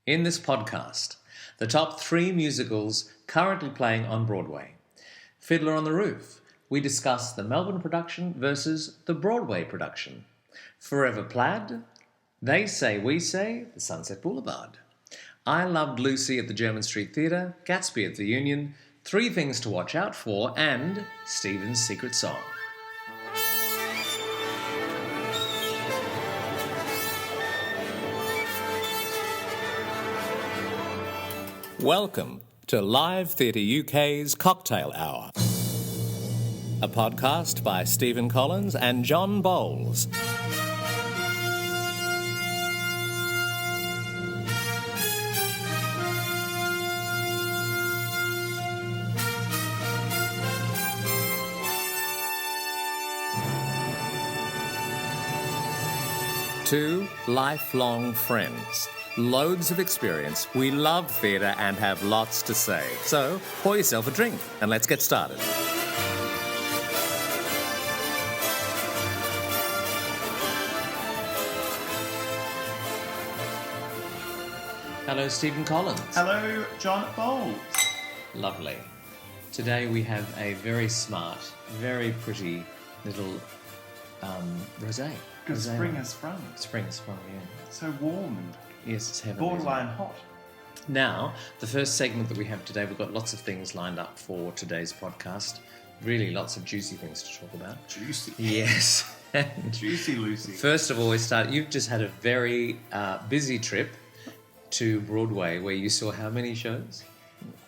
In this podcast, the top 3 musicals currently playing on Broadway. Fiddler on the Roof, we discuss the Melbourne production versus the Broadway production. Forever Plaid, They Say We Say, The Sunset Boulevard. I Loved Lucy at the German Street Theatre, Gatsby at the Union, 3 Things to Watch Out For, and Stephen's Secret Song. Welcome to LiveTheatre UK's Cocktail Hour, a podcast by Stephen Collins and John Bowles. Two lifelong friends. Loads of experience, we love theatre and have lots to say. So, pour yourself a drink and let's get started. Hello, Stephen Collins. Hello, John Bowles. Lovely. Today we have a very smart, very pretty little rosé. Because spring has sprung. Spring has sprung, yeah. So warm and yes, it's heavenly. borderline hot. Now, the first segment that we have today, we've got lots of things lined up for today's podcast. Really lots of juicy things to talk about. Juicy. Yes. Juicy Lucy. First of all, you've just had a very busy trip to Broadway where you saw how many shows?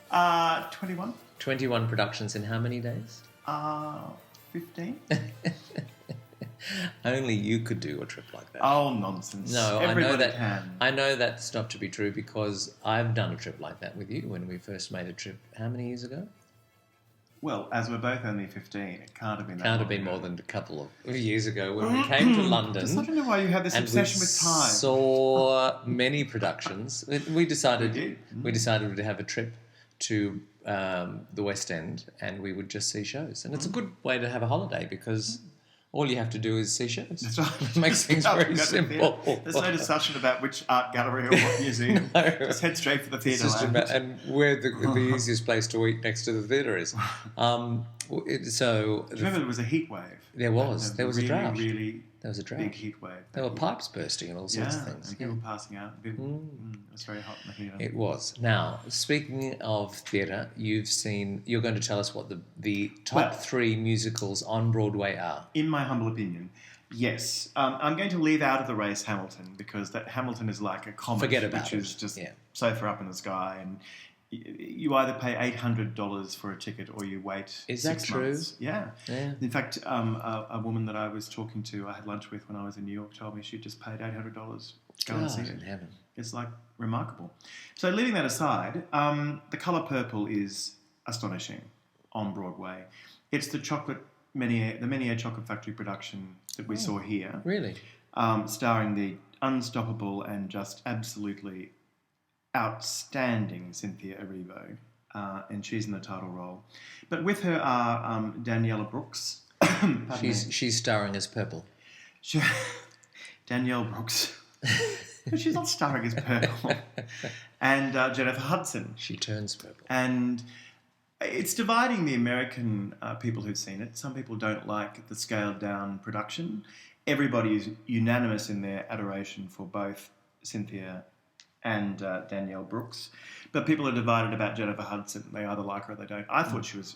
21. 21 productions in how many days? 15. Only you could do a trip like that. Oh, nonsense. No, Everybody can. I know that's not to be true because I've done a trip like that with you when we first made a trip. How many years ago? Well, as we're both only 15, it can't have been that Can't long have been ago. more than a couple of years ago when we came to London. I don't know why you have this obsession with time. Saw many productions. We decided We did. to have a trip to the West End and we would just see shows. And it's a good way to have a holiday because all you have to do is see shows. That's right. It makes things very simple. There's no discussion about which art gallery or what museum. No. Just head straight for the It's theatre. just and where the easiest place to eat next to the theatre is. Do you remember there was a heat wave? There was. There was a drought. Really There was a drought. big heat wave. There were pipes bursting and all sorts of things. And people passing out. It was very hot in the heat. It was. Now, speaking of theatre, you're going to tell us what the top 3 musicals on Broadway are. In my humble opinion, yes. I'm going to leave out of the race Hamilton because that Hamilton is like a comet. Forget about which it. is just so far up in the sky, and you either pay $800 for a ticket or you wait. Is that 6 true? months. Yeah. In fact, a woman that I was talking to, I had lunch with when I was in New York, told me she just paid $800 to go and see it. In heaven. It's like remarkable. So leaving that aside, The Colour Purple is astonishing on Broadway. It's the Menier Chocolate Factory production that we saw here. Really? Starring the unstoppable and just absolutely outstanding Cynthia Erivo, and she's in the title role. But with her are Daniela Brooks. She's starring as Purple. Danielle Brooks. But she's not starring as Purple. And Jennifer Hudson. She turns purple. And it's dividing the American people who've seen it. Some people don't like the scaled-down production. Everybody is unanimous in their adoration for both Cynthia and Danielle Brooks. But people are divided about Jennifer Hudson. They either like her or they don't. I thought she was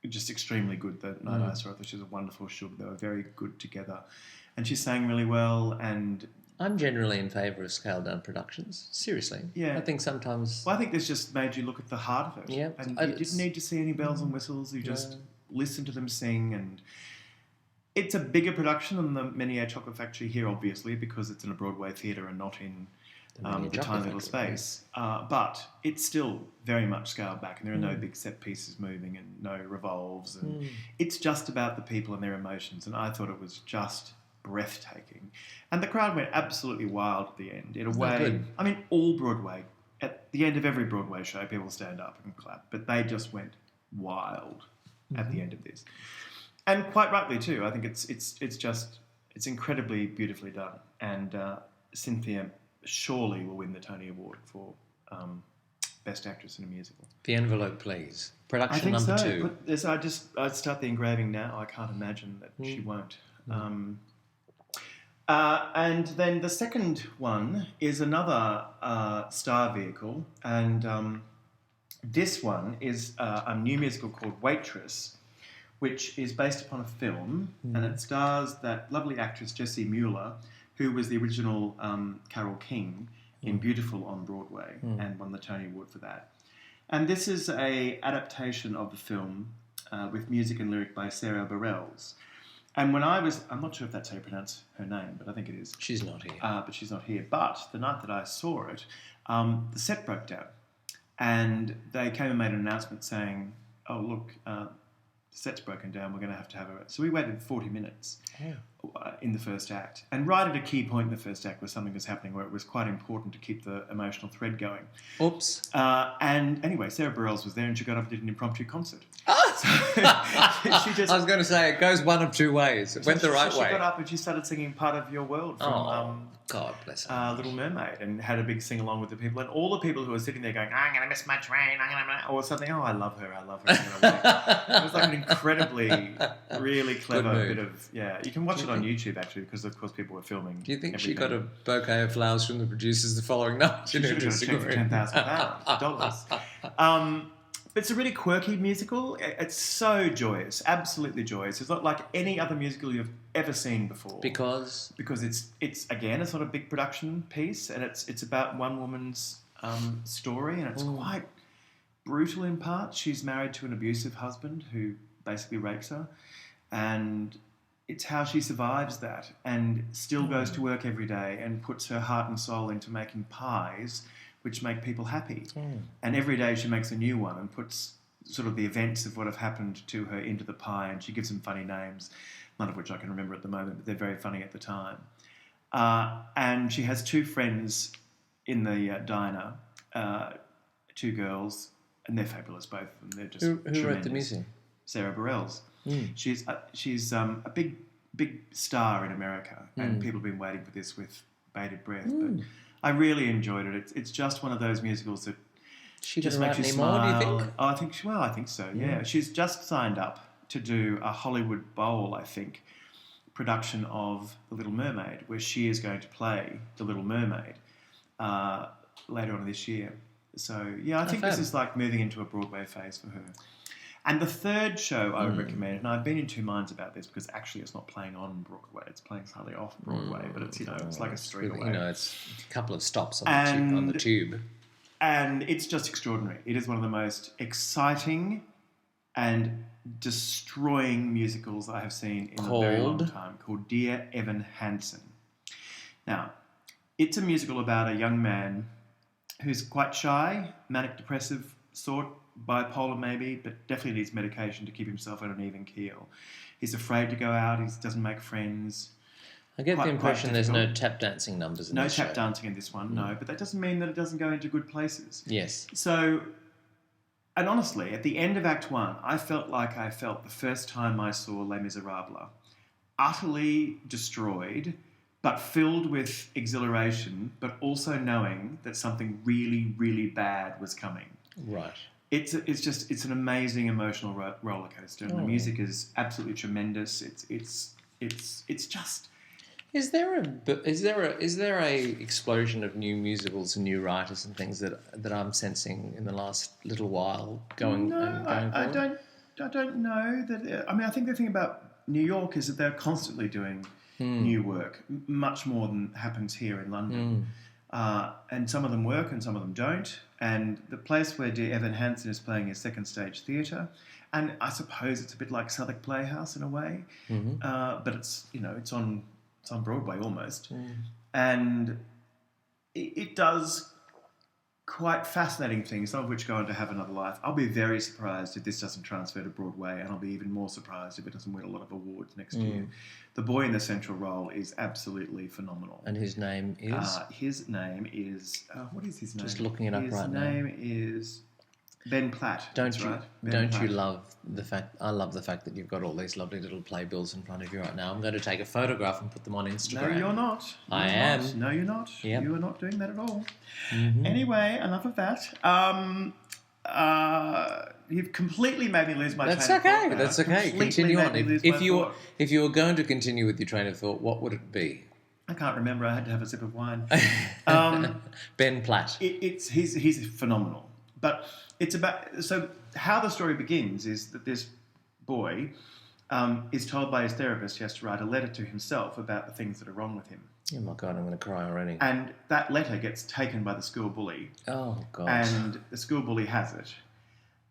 just extremely good the night I saw her. I thought she was a wonderful show. They were very good together. And she sang really well. And I'm generally in favour of scaled-down productions. Seriously. Yeah. I think sometimes... Well, I think this just made you look at the heart of it. Yeah. And you didn't need to see any bells and whistles. You just listened to them sing. And it's a bigger production than the Menier Chocolate Factory here, obviously, because it's in a Broadway theatre and not in the tiny little space. But it's still very much scaled back, and there are no big set pieces moving and no revolves. And it's just about the people and their emotions. And I thought it was just breathtaking. And the crowd went absolutely wild at the end. In a way, I mean, all Broadway, at the end of every Broadway show, people stand up and clap, but they just went wild at the end of this. And quite rightly too. I think it's incredibly beautifully done. And Cynthia, surely will win the Tony Award for Best Actress in a Musical. The envelope, please. Production I think number so. 2. I'd start the engraving now. I can't imagine that she won't. And then the second one is another star vehicle, and this one is a new musical called Waitress, which is based upon a film, and it stars that lovely actress Jessie Mueller, who was the original Carole King in Beautiful on Broadway and won the Tony Award for that. And this is a adaptation of the film with music and lyric by Sarah Bareilles. And when I'm not sure if that's how you pronounce her name, but I think it is. She's not here. But she's not here. But the night that I saw it, the set broke down. And they came and made an announcement saying, oh, look, the set's broken down, we're going to have a... So we waited 40 minutes in the first act. And right at a key point in the first act where something was happening where it was quite important to keep the emotional thread going. Oops. And anyway, Sarah Bareilles was there and she got up and did an impromptu concert. So I was going to say, it goes one of two ways. It went the right way. She got up and she started singing Part of Your World from God bless her. Little Mermaid, and had a big sing-along with the people. And all the people who were sitting there going, I'm going to miss my train, or something, I love her. I'm going to wait. It was like an incredibly, really clever bit of, you can watch it on YouTube actually, because of course people were filming. Do you think she got a bouquet of flowers from the producers the following night? She should have got a check for $10,000. But it's a really quirky musical. It's so joyous, absolutely joyous. It's not like any other musical you've ever seen before. Because it's again, it's not a big production piece, and it's about one woman's story, and it's quite brutal in parts. She's married to an abusive husband who basically rapes her, and it's how she survives that and still goes to work every day and puts her heart and soul into making pies which make people happy. And every day she makes a new one and puts sort of the events of what have happened to her into the pie, and she gives them funny names, none of which I can remember at the moment, but they're very funny at the time. And she has two friends in the diner, two girls, and they're fabulous, both of them. They're just Who wrote the music? Sarah Bareilles. She's a big star in America, and people have been waiting for this with bated breath, but I really enjoyed it. It's just one of those musicals that she just makes you smile. Do you think? I think so. Yeah, she's just signed up to do a Hollywood Bowl, I think, production of The Little Mermaid, where she is going to play The Little Mermaid later on this year. So I think this is like moving into a Broadway phase for her. And the third show I would recommend, and I've been in two minds about this because actually it's not playing on Broadway, it's playing slightly off Broadway, but it's it's like a street away. It's a couple of stops on the tube. And it's just extraordinary. It is one of the most exciting and destroying musicals I have seen in a very long time, called Dear Evan Hansen. Now, it's a musical about a young man who's quite shy, manic depressive sort, bipolar maybe, but definitely needs medication to keep himself on an even keel. He's afraid to go out, he doesn't make friends. I get the impression there's no tap dancing numbers in this show. No tap dancing in this one, no, but that doesn't mean that it doesn't go into good places. Yes. So, and honestly, at the end of Act 1, I felt like I felt the first time I saw Les Miserables. Utterly destroyed, but filled with exhilaration, but also knowing that something really, really bad was coming. Right. It's an amazing emotional roller coaster, and the music is absolutely tremendous. It's just. Is there a explosion of new musicals and new writers and things that I'm sensing in the last little while going? No, I don't know that. I mean, I think the thing about New York is that they're constantly doing new work, much more than happens here in London. And some of them work and some of them don't. And the place where Dear Evan Hansen is playing is Second Stage Theatre, and I suppose it's a bit like Southwark Playhouse in a way, but it's on Broadway almost, and it does quite fascinating things, some of which go on to Have Another Life. I'll be very surprised if this doesn't transfer to Broadway, and I'll be even more surprised if it doesn't win a lot of awards next year. The boy in the central role is absolutely phenomenal. And his name is? His name is... what is his name? Just looking it up right now. His name is... Ben Platt. Don't you? Right. Don't you love the fact? I love the fact that you've got all these lovely little playbills in front of you right now. I'm going to take a photograph and put them on Instagram. No, you're not. I am. No, you're not. Yep. You are not doing that at all. Mm-hmm. Anyway, enough of that. You've completely made me lose my train of thought. That's okay. Continue on. If you were going to continue with your train of thought, what would it be? I can't remember. I had to have a sip of wine. Ben Platt. He's phenomenal. But it's about... So how the story begins is that this boy is told by his therapist he has to write a letter to himself about the things that are wrong with him. Oh my God, I'm going to cry already. And that letter gets taken by the school bully. Oh God. And the school bully has it.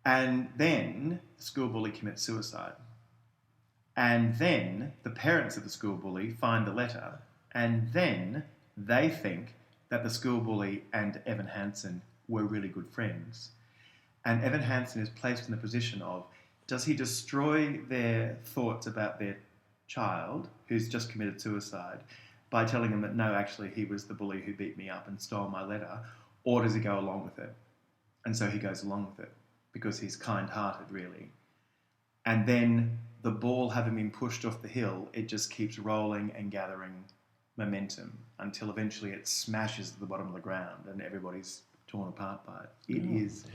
And then the school bully commits suicide. And then the parents of the school bully find the letter. And then they think that the school bully and Evan Hansen were really good friends. And Evan Hansen is placed in the position of, does he destroy their thoughts about their child, who's just committed suicide, by telling them that, no, actually, he was the bully who beat me up and stole my letter, or does he go along with it? And so he goes along with it, because he's kind-hearted, really. And then the ball, having been pushed off the hill, it just keeps rolling and gathering momentum until eventually it smashes at the bottom of the ground and everybody's torn apart by it. It is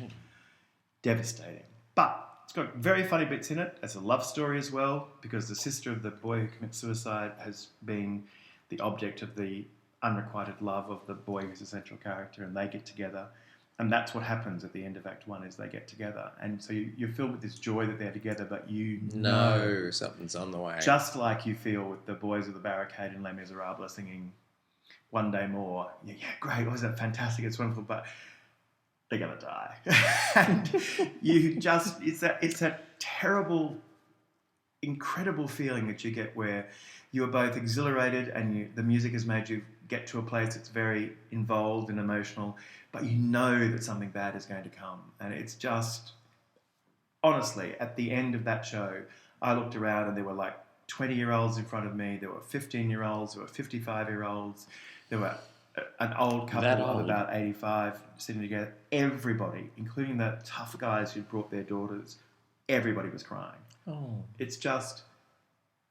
devastating. But it's got very funny bits in it. It's a love story as well, because the sister of the boy who commits suicide has been the object of the unrequited love of the boy who's the central character, and they get together. And that's what happens at the end of Act 1, is they get together. And so you're filled with this joy that they're together, but you know something's on the way. Just like you feel with the boys of the barricade in Les Miserables singing One Day More. Yeah, great, wasn't it fantastic? It's wonderful, but they're going to die. And you just, it's that terrible, incredible feeling that you get where you are both exhilarated and the music has made you get to a place that's very involved and emotional, but you know that something bad is going to come. And it's just, honestly, at the end of that show, I looked around and there were like 20-year-olds in front of me, there were 15-year-olds, there were 55-year-olds, there were an old couple of about 85 sitting together. Everybody, including the tough guys who brought their daughters, everybody was crying. Oh. It's just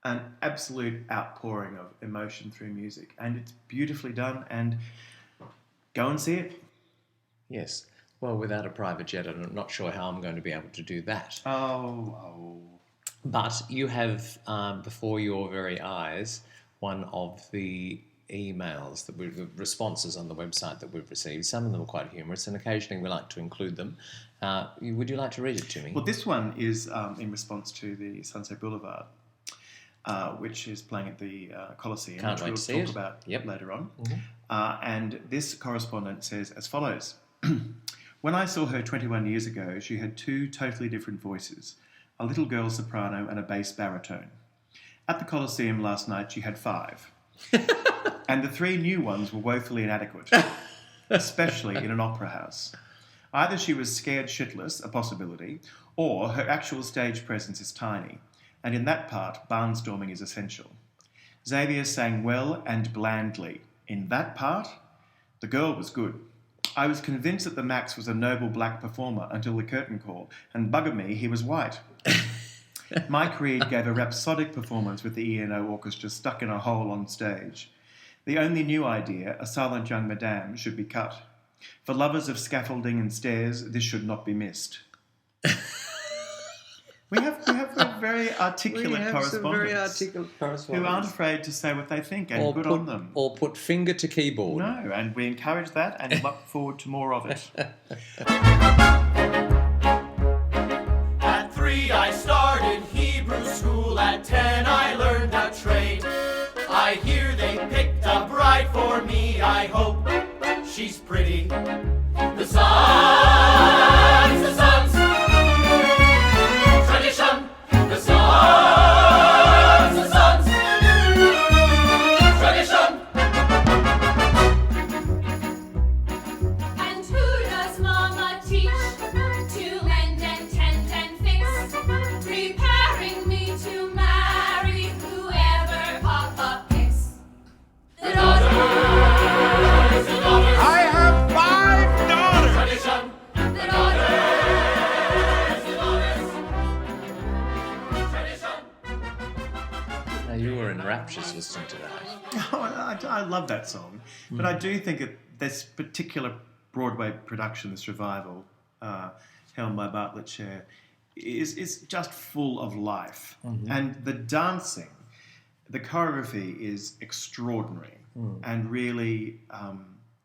an absolute outpouring of emotion through music, and it's beautifully done, and go and see it. Yes. Well, without a private jet, I'm not sure how I'm going to be able to do that. Oh. But you have, before your very eyes, one of the emails, the responses on the website that we've received. Some of them are quite humorous, and occasionally we like to include them. Would you like to read it to me? Well, this one is in response to the Sunset Boulevard, which is playing at the Coliseum, Can't wait which to we'll see talk it. about later on. Mm-hmm. And this correspondent says as follows. When I saw her 21 years ago, she had two totally different voices, a little girl soprano and a bass baritone. At the Coliseum last night, she had 5. And the 3 new ones were woefully inadequate, especially in an opera house. Either she was scared shitless, a possibility, or her actual stage presence is tiny, and in that part, barnstorming is essential. Xavier sang well and blandly. In that part, the girl was good. I was convinced that the Max was a noble black performer until the curtain call, and bugger me, he was white. Mike Reed gave a rhapsodic performance with the E&O Orchestra stuck in a hole on stage. The only new idea, a silent young madame, should be cut. For lovers of scaffolding and stairs, this should not be missed. We have a very articulate correspondents who aren't afraid to say what they think, and good on them. Or put finger to keyboard. No, and we encourage that and look forward to more of it. At 3 I started Hebrew school, at 10 I learned a trade. I hear they picked a bride for me, I hope she's pretty. The sons, tradition. The sons, tradition. And who does Mama teach to mend and tend and fix, preparing me to marry whoever Papa picks? The daughters. I have 5 daughters. Tradition. rapturous listening to that. Oh, I love that song, but I do think that this particular Broadway production, this revival, helmed by Bartlett Sher, is just full of life. And the dancing, the choreography is extraordinary and really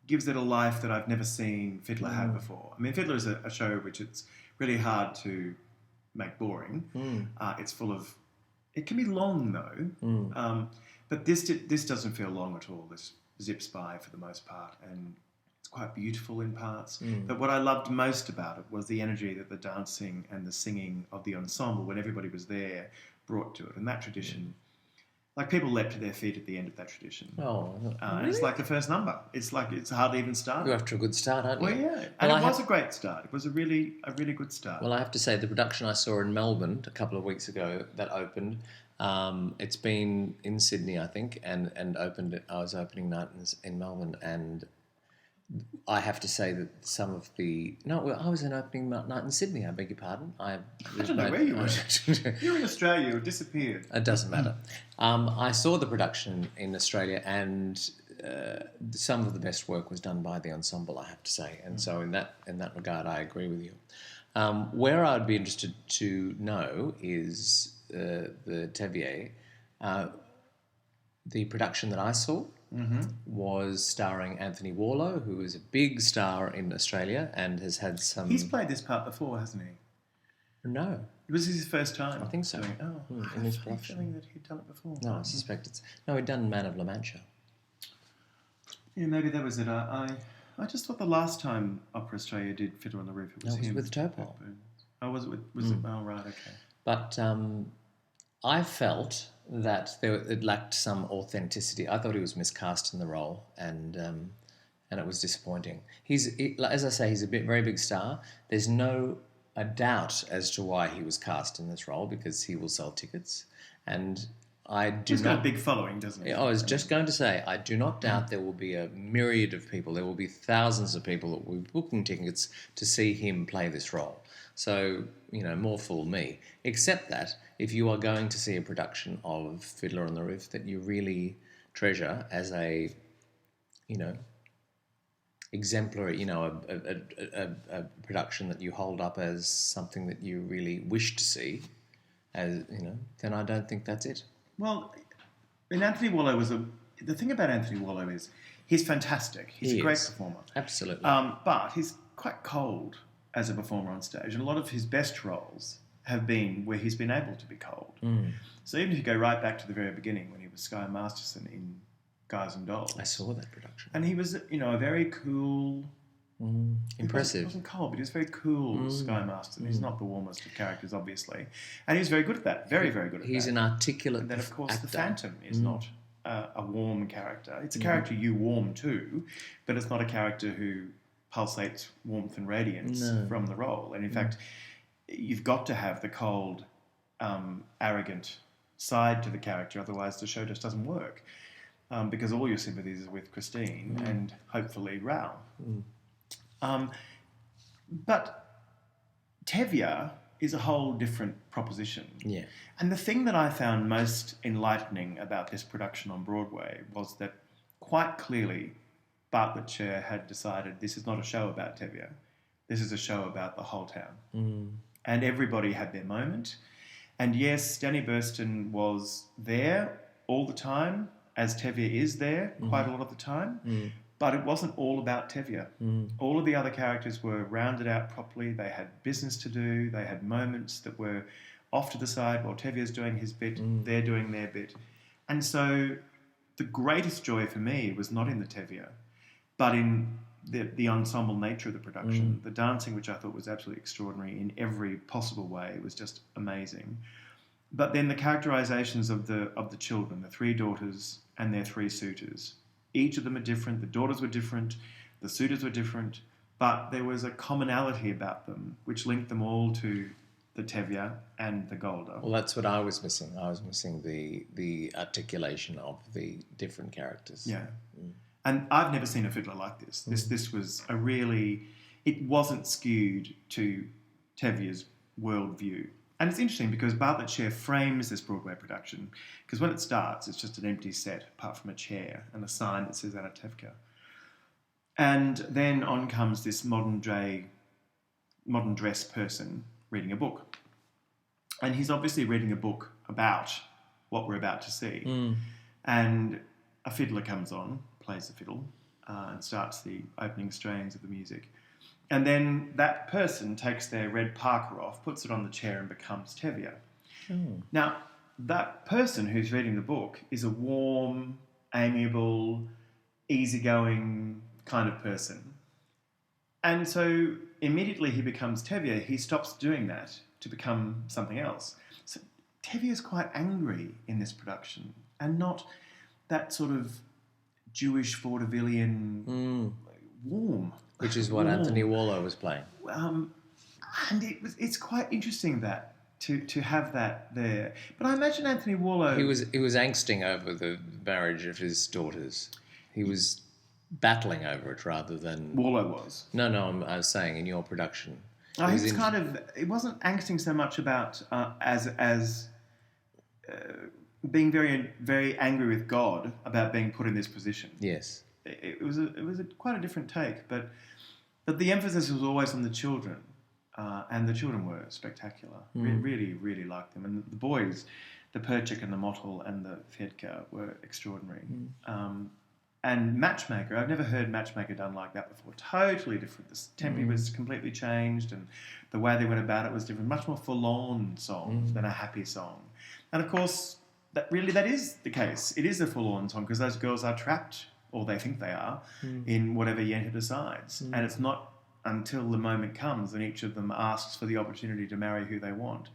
gives it a life that I've never seen Fiddler have before. I mean, Fiddler is a show which it's really hard to make boring. It's full of... It can be long, though. But this doesn't feel long at all. This zips by for the most part, and it's quite beautiful in parts. But what I loved most about it was the energy that the dancing and the singing of the ensemble, when everybody was there, brought to it. And that tradition... Like, people leapt to their feet at the end of that tradition. Oh, And it's like the first number. It's like it's hardly even started. you're off to a good start, aren't you? Well, yeah. And it was a great start. It was a really good start. Well, I have to say, the production I saw in Melbourne a couple of weeks ago that opened, it's been in Sydney, I think, and opened. I was opening night in Melbourne, and I have to say that some of the... No, I was in opening night in Sydney, I beg your pardon. I don't know where you were. You're in Australia. You disappeared. It doesn't matter. I saw the production in Australia, and some of the best work was done by the ensemble, I have to say. And so in that regard, I agree with you. Where I'd be interested to know is the Tevier. The production that I saw was starring Anthony Warlow, who is a big star in Australia and has had some... He's played this part before, hasn't he? No. It was his first time. I think so. Doing it. Oh, in his I have a production. feeling that he'd done it before. No, I suspect it's... No, he'd done Man of La Mancha. Yeah, maybe that was it. I just thought the last time Opera Australia did Fiddler on the Roof, it was him. with Topol. Oh, was it with... Was it? Oh, right, okay. But I felt that it lacked some authenticity. I thought he was miscast in the role, and it was disappointing. As I say, he's a very big star. There's no a doubt as to why he was cast in this role, because he will sell tickets, and I do He's not... got a big following, doesn't he? I was just going to say, I do not doubt there will be a myriad of people. There will be thousands of people that will be booking tickets to see him play this role. So, more fool me. Except that if you are going to see a production of Fiddler on the Roof that you really treasure as a, exemplary, a production that you hold up as something that you really wish to see, then I don't think that's it. Well, Anthony Warlow the thing about Anthony Warlow is he's fantastic. He's a great performer. Absolutely. But he's quite cold as a performer on stage, and a lot of his best roles have been where he's been able to be cold. So even if you go right back to the very beginning when he was Sky Masterson in Guys and Dolls. I saw that production. And he was, a very cool... Impressive. He wasn't cold, but he was very cool Sky Masterson. He's not the warmest of characters, obviously. And he was very good at that. Very, very good at that. He's an articulate And then, of course, actor. the Phantom is not a warm character. It's a character you warm to, but it's not a character who pulsates warmth and radiance from the role. And in fact, you've got to have the cold, arrogant side to the character, otherwise the show just doesn't work. Because all your sympathies are with Christine and hopefully Rao. But Tevye is a whole different proposition. Yeah. And the thing that I found most enlightening about this production on Broadway was that quite clearly Bartlett Sher had decided this is not a show about Tevye. This is a show about the whole town. And everybody had their moment. And yes, Danny Burston was there all the time, as Tevye is there quite a lot of the time. But it wasn't all about Tevye. All of the other characters were rounded out properly. They had business to do. They had moments that were off to the side while Tevye's doing his bit, they're doing their bit. And so the greatest joy for me was not in the Tevye, but in the ensemble nature of the production. The dancing, which I thought was absolutely extraordinary in every possible way, was just amazing. But then the characterizations of the children, the three daughters and their three suitors. Each of them are different. The daughters were different. The suitors were different. But there was a commonality about them which linked them all to the Tevye and the Golda. Well, that's what I was missing. I was missing the articulation of the different characters. Yeah. And I've never seen a fiddler like this. This was it wasn't skewed to Tevye's worldview. And it's interesting because Bartlett Sher frames this Broadway production, because when it starts, it's just an empty set apart from a chair and a sign that says Anatevka. And then on comes this modern dress person reading a book. And he's obviously reading a book about what we're about to see. And a fiddler comes on, plays the fiddle, and starts the opening strains of the music. And then that person takes their red parka off, puts it on the chair and becomes Tevye. Now, that person who's reading the book is a warm, amiable, easygoing kind of person. And so immediately he becomes Tevye, he stops doing that to become something else. So Tevye is quite angry in this production and not that sort of Jewish vaudevillian warm. Which is what Anthony Warlow was playing. And it's quite interesting that to have that there. But I imagine Anthony Warlow... He was angsting over the marriage of his daughters. He was battling over it rather than... Warlow was? No, I was saying in your production. He was it wasn't angsting so much about as being very, very angry with God about being put in this position. Yes. It was quite a different take, but the emphasis was always on the children, and the children were spectacular. Really, really liked them, and the boys, the Perchik and the Mottel and the Fedka were extraordinary. And Matchmaker, I've never heard Matchmaker done like that before. Totally different. The tempo was completely changed, and the way they went about it was different. Much more forlorn song than a happy song, and of course that is the case. It is a forlorn song because those girls are trapped, or they think they are, in whatever Yenta decides. And it's not until the moment comes and each of them asks for the opportunity to marry who they want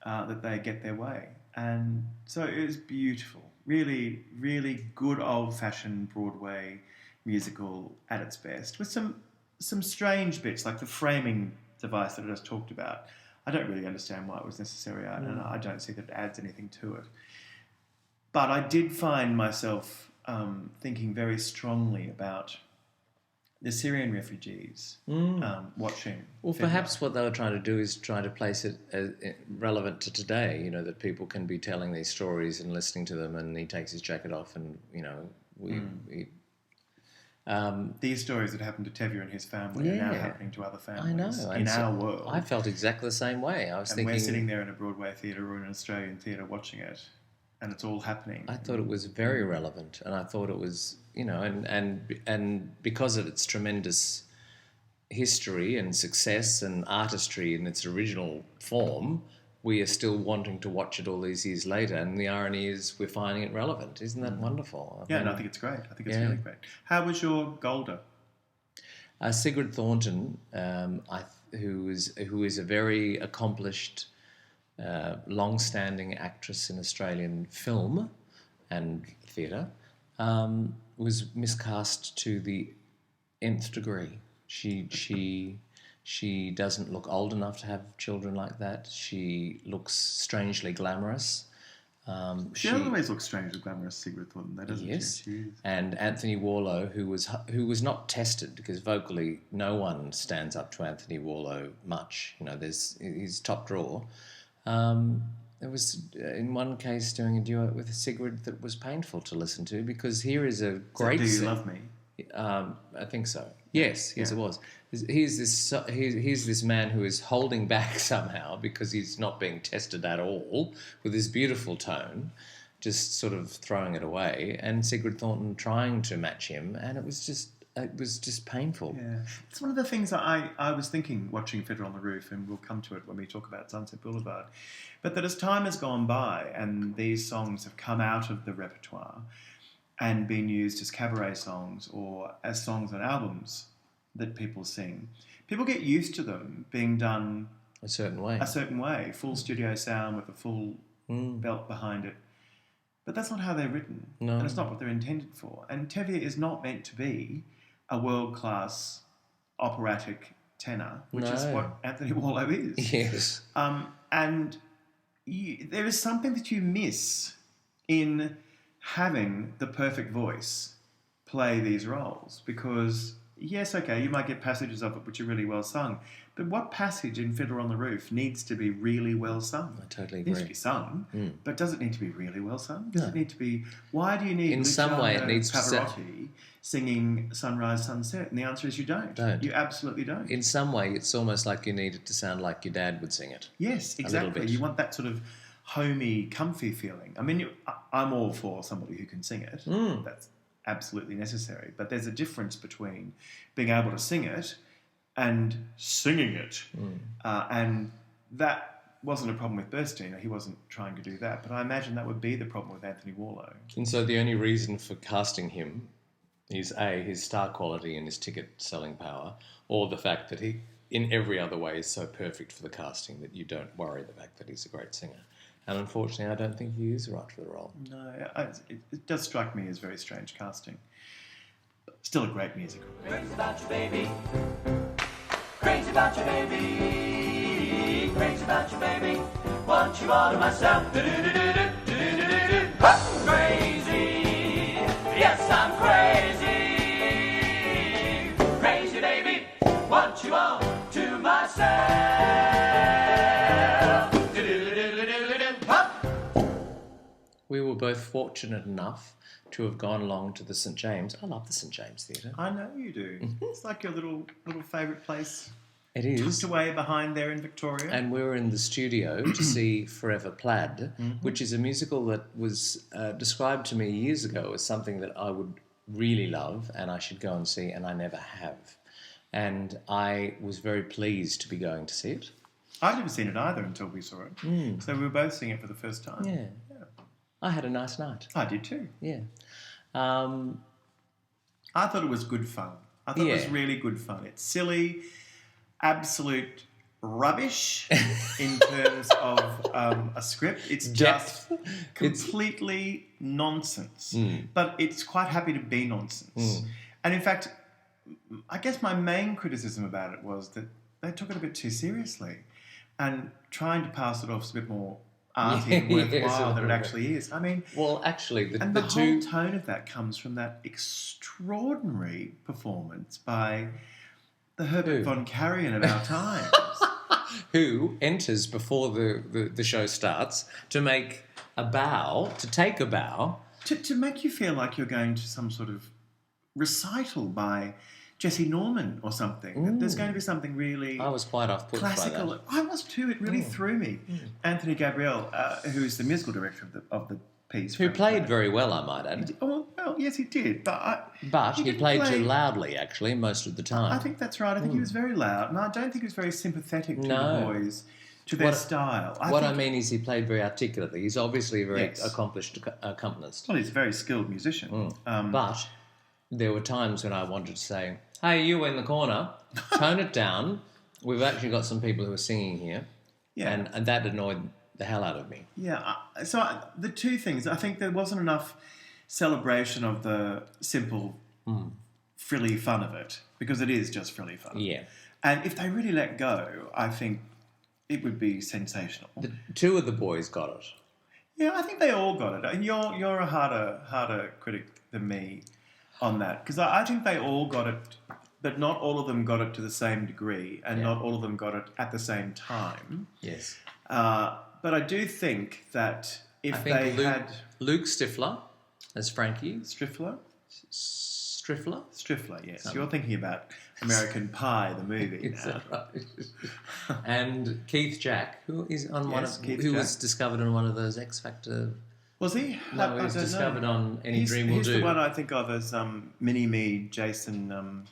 that they get their way. And so it was beautiful. Really, really good old-fashioned Broadway musical at its best, with some strange bits, like the framing device that I just talked about. I don't really understand why it was necessary, and I don't see that it adds anything to it. But I did find myself thinking very strongly about the Syrian refugees watching. Well, perhaps what they were trying to do is try to place it as relevant to today, you know, that people can be telling these stories and listening to them, and he takes his jacket off and, you know, these stories that happened to Tevye and his family are now happening to other families I know. in our world. I felt exactly the same way. I was thinking... we're sitting there in a Broadway theatre or an Australian theatre watching it, and it's all happening. I thought it was very relevant, and I thought it was, you know, and because of its tremendous history and success and artistry in its original form, we are still wanting to watch it all these years later, and the irony is we're finding it relevant. Isn't that wonderful? I think it's great. I think it's really great. How was your Golda? Sigrid Thornton, who is a very accomplished, long-standing actress in Australian film and theatre, was miscast to the nth degree. She doesn't look old enough to have children like that. She looks strangely glamorous. She always looks strangely glamorous, Sigrid Thornton, though, doesn't she? She is. And Anthony Warlow, who was not tested, because vocally no one stands up to Anthony Warlow much. You know, he's top drawer. There was, in one case, doing a duet with Sigrid that was painful to listen to, because here is a great... Do You Love Me? I think so. Yes, it was. Here's this man who is holding back somehow because he's not being tested at all with his beautiful tone, just sort of throwing it away, and Sigrid Thornton trying to match him, and it was just painful. Yeah, it's one of the things that I was thinking watching Fiddler on the Roof, and we'll come to it when we talk about Sunset Boulevard, but that as time has gone by and these songs have come out of the repertoire and been used as cabaret songs or as songs on albums that people sing, people get used to them being done a certain way, full studio sound with a full belt behind it. But that's not how they're written, no. And it's not what they're intended for. And Tevye is not meant to be a world-class operatic tenor, which is what Anthony Warlow is. Yes. And there is something that you miss in having the perfect voice play these roles, because yes, okay, you might get passages of it which are really well sung, but what passage in Fiddler on the Roof needs to be really well sung? I totally It needs agree. to be sung, but does it need to be really well sung? Does No. it need to be... Why do you need In some way, it needs to Pavarotti singing Sunrise, Sunset? And the answer is you don't. Don't. You absolutely don't. In some way, it's almost like you need it to sound like your dad would sing it. Yes, little exactly. bit. You want that sort of homey, comfy feeling. I mean, I'm all for somebody who can sing it. That's absolutely necessary. But there's a difference between being able to sing it and singing it. And that wasn't a problem with Burstein. He wasn't trying to do that. But I imagine that would be the problem with Anthony Warlow. And so the only reason for casting him is A, his star quality and his ticket selling power, or the fact that he, in every other way, is so perfect for the casting that you don't worry the fact that he's a great singer. And unfortunately, I don't think he is right for the role. No, it does strike me as very strange casting. Still a great musical. Crazy about you, baby. Crazy about you, baby. Crazy about you, baby. Want you all to myself. Crazy. Yes, I'm crazy. Crazy, baby. Want you all to myself. We were both fortunate enough to have gone along to the St. James. I love the St. James Theatre. I know you do. It's like your little favourite place. It is. Tucked away behind there in Victoria. And we were in the studio to see Forever Plaid, which is a musical that was described to me years ago as something that I would really love and I should go and see, and I never have. And I was very pleased to be going to see it. I'd never seen it either until we saw it. So we were both seeing it for the first time. Yeah. I had a nice night. I did too. Yeah. I thought it was good fun. I thought it was Yeah. really good fun. It's silly, absolute rubbish in terms of a script. It's just completely nonsense. But it's quite happy to be nonsense. And in fact, I guess my main criticism about it was that they took it a bit too seriously and trying to pass it off as a bit more arty and worthwhile than it actually is. I mean... Well, actually, the whole tone of that comes from that extraordinary performance by the Herbert von Karajan of our times. Who enters before the show starts to make a bow, to take a bow. To make you feel like you're going to some sort of recital by Jesse Norman or something. That there's going to be something really I was quite off-put classical. by that. I was too. It really threw me. Anthony Gabriel, who's the musical director of the piece. Who played very well, I might add. Well, yes, he did. But He didn't played play- too loudly, actually, most of the time. I think that's right. I think he was very loud. And I don't think he was very sympathetic to No. the boys, to their style. I mean is he played very articulately. He's obviously a very Yes. accomplished accompanist. Well, he's a very skilled musician. But there were times when I wanted to say, hey, you in the corner, tone it down. We've actually got some people who are singing here. Yeah. And that annoyed the hell out of me. Yeah. The two things, I think there wasn't enough celebration of the simple, frilly fun of it, because it is just frilly fun. Yeah. And if they really let go, I think it would be sensational. Two of the boys got it. Yeah, I think they all got it. And you're a harder critic than me on that, because I think they all got it, but not all of them got it to the same degree, and not all of them got it at the same time. Yes. But I do think that if they had Luke Stifler as Frankie. Striffler, yes, you're thinking about American Pie, the movie. Is Now. that right? And Keith Jack, who is on Yes, Keith who Jack. was discovered on one of those X Factor. Was he? No, he was discovered on Any Dream Will He's Do. the one I think of as Mini-Me Jason,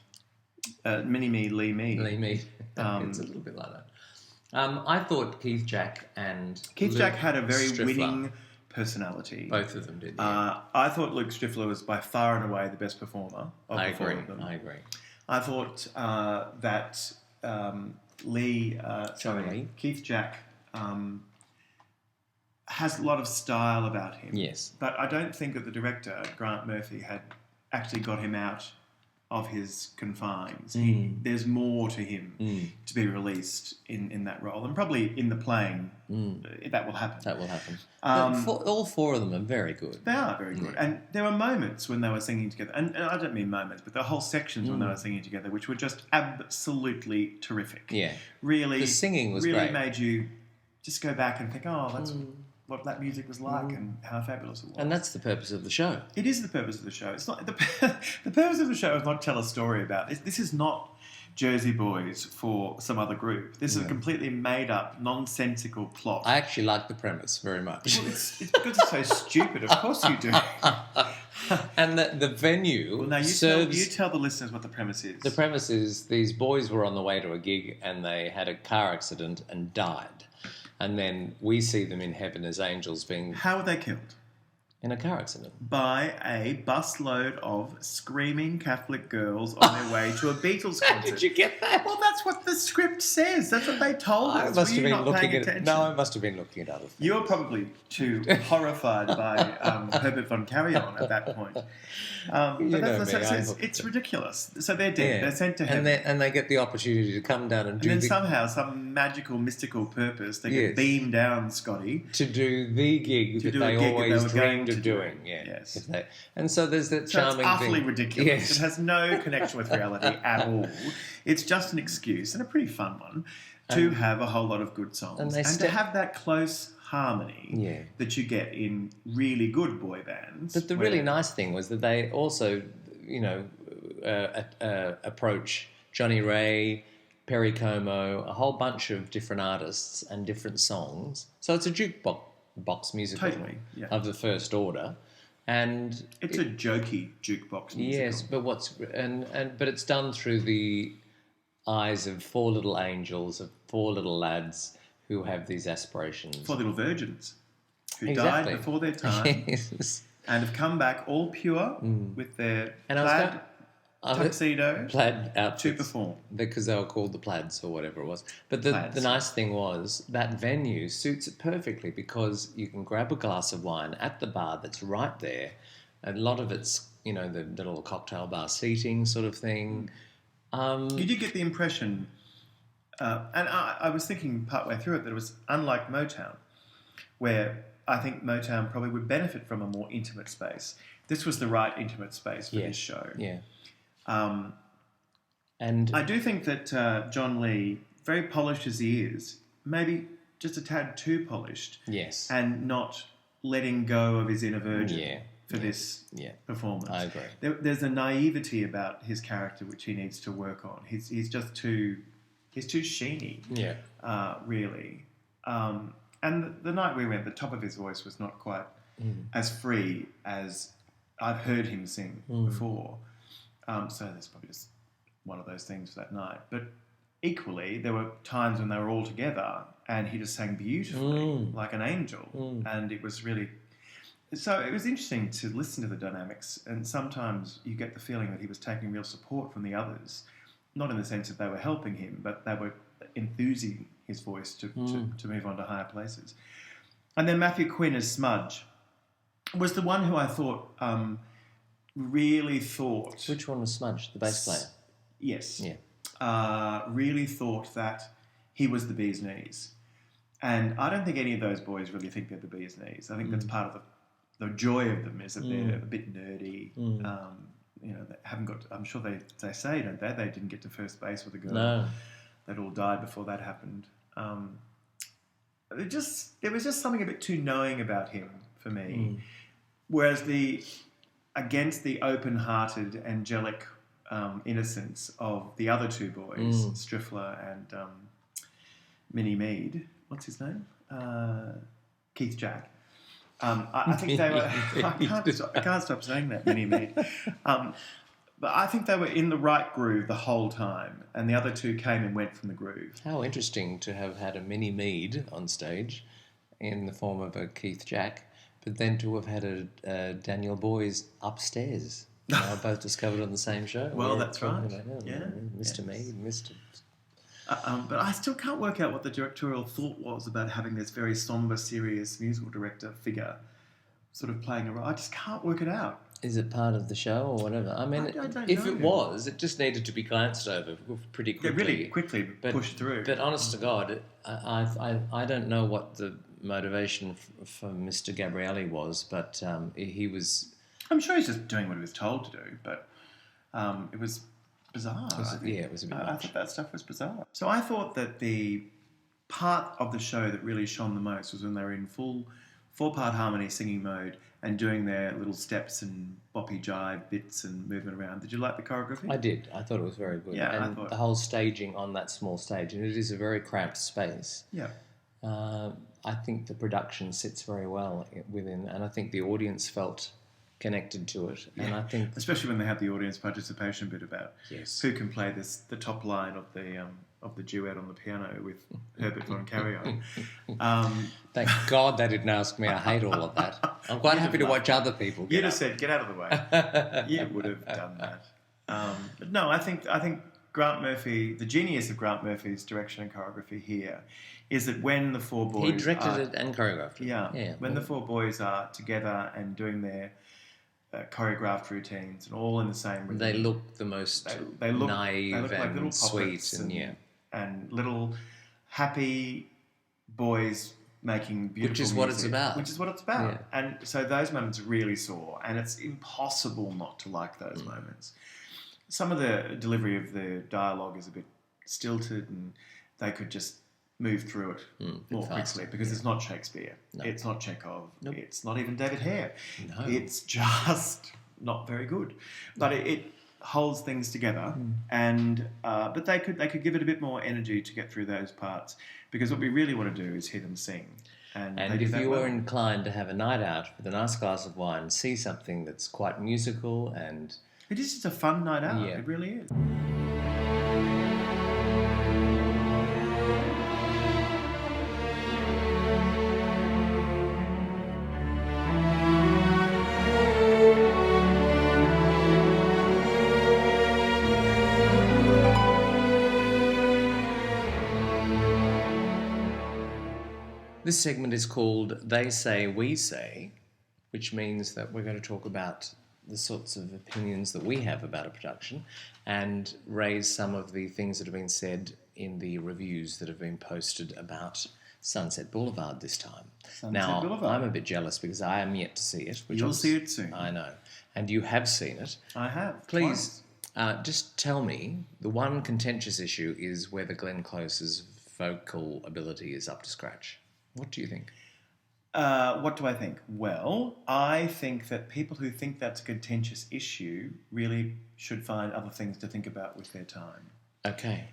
Mini-Me Lee Me. Lee Me. It's a little bit like that. I thought Keith Jack and Keith Luke Jack had a very Striffler, winning personality. Both of them did. Yeah. I thought Luke Striffler was by far and away the best performer of I the four agree. of them. I agree. I thought that Keith Jack has a lot of style about him. Yes. But I don't think that the director, Grant Murphy, had actually got him out of his confines. Mm. There's more to him to be released in that role, and probably in the playing that will happen. That will happen. All four of them are very good. They are very good. And there were moments when they were singing together, and I don't mean moments, but the whole sections when they were singing together, which were just absolutely terrific. Yeah. Really, the singing was really great. made you just go back and think, oh, that's what that music was like and how fabulous it was. And that's the purpose of the show. It is the purpose of the show. It's not the purpose of the show is not tell a story about this. This is not Jersey Boys for some other group. This is a completely made up, nonsensical plot. I actually like the premise very much. Well, it's because it's so stupid. Of course you do. And the venue Well, now serves... you tell the listeners what the premise is. The premise is these boys were on the way to a gig and they had a car accident and died. And then we see them in heaven as angels being... How were they killed? In a car accident. By a busload of screaming Catholic girls on their way to a Beatles concert. Did you get that? Well, that's what the script says. That's what they told us. I must have Were you been not paying looking at... attention? No, I must have been looking at other things. You were probably too horrified by Herbert von Karajan at that point. It's ridiculous. So they're dead. Yeah. They're sent to heaven. And they get the opportunity to come down and do And then somehow, some magical, mystical purpose, they get beamed down, Scotty. to do the gig that they always dreamed of doing. Yeah. Yes. And so there's that charming it's utterly thing. ridiculous. Yes. It has no connection with reality at all. It's just an excuse, and a pretty fun one, to have a whole lot of good songs. And to have that close harmony that you get in really good boy bands. But the really nice thing was that they also, approach Johnny Ray, Perry Como, a whole bunch of different artists and different songs. So it's a jukebox musical of the first order. And it's a jokey jukebox musical. Yes, but but it's done through the eyes of four little angels, of four little lads who have these aspirations. Four little virgins who died before their time and have come back all pure with their plaid tuxedo plaid outfits to perform. Because they were called the Plaids or whatever it was. But the nice thing was that venue suits it perfectly because you can grab a glass of wine at the bar that's right there. A lot of it's, the little cocktail bar seating sort of thing. You did get the impression, and I was thinking partway through it, that it was unlike Motown, where I think Motown probably would benefit from a more intimate space. This was the right intimate space for this show. Yeah. And I do think that John Lee, very polished as he is, maybe just a tad too polished. Yes. And not letting go of his inner virgin for this performance. I agree. There's a naivety about his character which he needs to work on. He's just too sheeny. Yeah. Really. And the night we went, the top of his voice was not quite as free as I've heard him sing before. So there's probably just one of those things for that night. But equally, there were times when they were all together and he just sang beautifully, like an angel. And it was really... So it was interesting to listen to the dynamics, and sometimes you get the feeling that he was taking real support from the others, not in the sense that they were helping him, but they were enthusing his voice to move on to higher places. And then Matthew Quinn as Smudge was the one who I thought... really thought... Which one was Smudge, the bass player? Yes. Yeah. Really thought that he was the bee's knees. And I don't think any of those boys really think they're the bee's knees. I think that's part of the joy of them is that they're a bit nerdy. They haven't got... I'm sure they say, don't they? They didn't get to first base with a girl. No. They'd all died before that happened. There was just something a bit too knowing about him for me. Whereas against the open-hearted, angelic innocence of the other two boys, Striffler and Minnie Mead. What's his name? Keith Jack. I think they were... I can't stop saying that, Minnie Mead. But I think they were in the right groove the whole time, and the other two came and went from the groove. How interesting to have had a Minnie Mead on stage in the form of a Keith Jack, but then to have had a Daniel Boyes upstairs. Both discovered on the same show. Well, that's right. Mr. Mead, Mr. But I still can't work out what the directorial thought was about having this very somber, serious musical director figure sort of playing a role. I just can't work it out. Is it part of the show or whatever? I mean, I don't if know. it was, it just needed to be glanced over pretty quickly. Really quickly pushed through. But honest to God, I don't know what the motivation for Mr. Gabrielli was, but he was... I'm sure he's just doing what he was told to do, but it was bizarre. I think. Yeah, it was a bit I much. thought that stuff was bizarre. So I thought that the part of the show that really shone the most was when they were in full 4-part harmony singing mode and doing their little steps and boppy jive bits and movement around. Did you like the choreography? I did. I thought it was very good. Yeah, and the whole staging on that small stage, and it is a very cramped space. Yeah. I think the production sits very well within, and I think the audience felt connected to it. Yeah. And I think, especially when they had the audience participation bit about yes, who can play the top line of the duet on the piano with Herbert von Karajan. thank God they didn't ask me. I hate all of that. I'm quite happy to watch other people. You'd have said, "Get out of the way." You would have done that. But no, I think Grant Murphy, the genius of Grant Murphy's direction and choreography here, is that when the 4 boys He directed it and choreographed it. Yeah. When the 4 boys are together and doing their choreographed routines and all in the same rhythm, They look the most they look naive like little and sweet puppets and little happy boys making beautiful Which is what it's music, about. Which is what it's about. Yeah. And so those moments really soar, and it's impossible not to like those moments. Some of the delivery of the dialogue is a bit stilted, and they could just move through it more quickly because it's not Shakespeare. No. It's not Chekhov. Nope. It's not even David Hare. No. It's just not very good. But it holds things together, and but they could give it a bit more energy to get through those parts, because what we really want to do is hear them sing. And if you were inclined to have a night out with a nice glass of wine, see something that's quite musical and... It is just a fun night out. Yeah. It really is. This segment is called They Say, We Say, which means that we're going to talk about the sorts of opinions that we have about a production and raise some of the things that have been said in the reviews that have been posted about Sunset Boulevard this time. Boulevard. I'm a bit jealous because I am yet to see it. You'll see it soon. I know. And you have seen it. I have. Please, just tell me, the one contentious issue is whether Glenn Close's vocal ability is up to scratch. What do you think? What do I think? Well, I think that people who think that's a contentious issue really should find other things to think about with their time. Okay.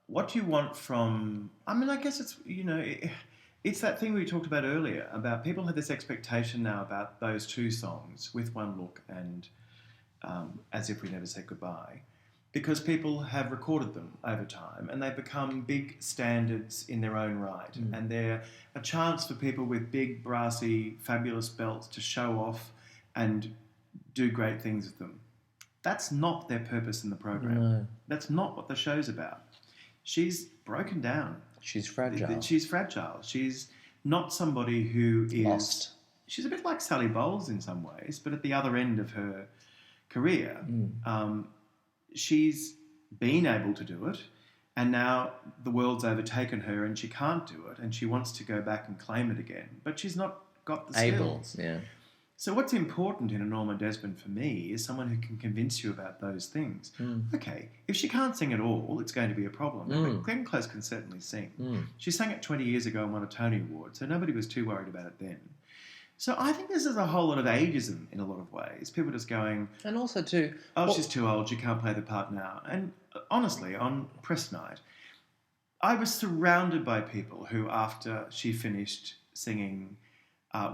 What do you want from... I mean, I guess it's, it's that thing we talked about earlier, about people have this expectation now about those 2 songs, With One Look and As If We Never Said Goodbye, because people have recorded them over time and they've become big standards in their own right. And they're a chance for people with big, brassy, fabulous belts to show off and do great things with them. That's not their purpose in the program. No. That's not what the show's about. She's broken down. She's fragile. She's fragile. She's not somebody who is... Lost. She's a bit like Sally Bowles in some ways, but at the other end of her career. She's been able to do it, and now the world's overtaken her and she can't do it, and she wants to go back and claim it again, but she's not got the skills. Yeah. So what's important in a Norma Desmond for me is someone who can convince you about those things. Okay, if she can't sing at all, it's going to be a problem. But Glenn Close can certainly sing. She sang it 20 years ago and won a Tony Award, so nobody was too worried about it then. So I think this is a whole lot of ageism in a lot of ways. People just going... And also too... she's too old, she can't play the part now. And honestly, on press night, I was surrounded by people who, after she finished singing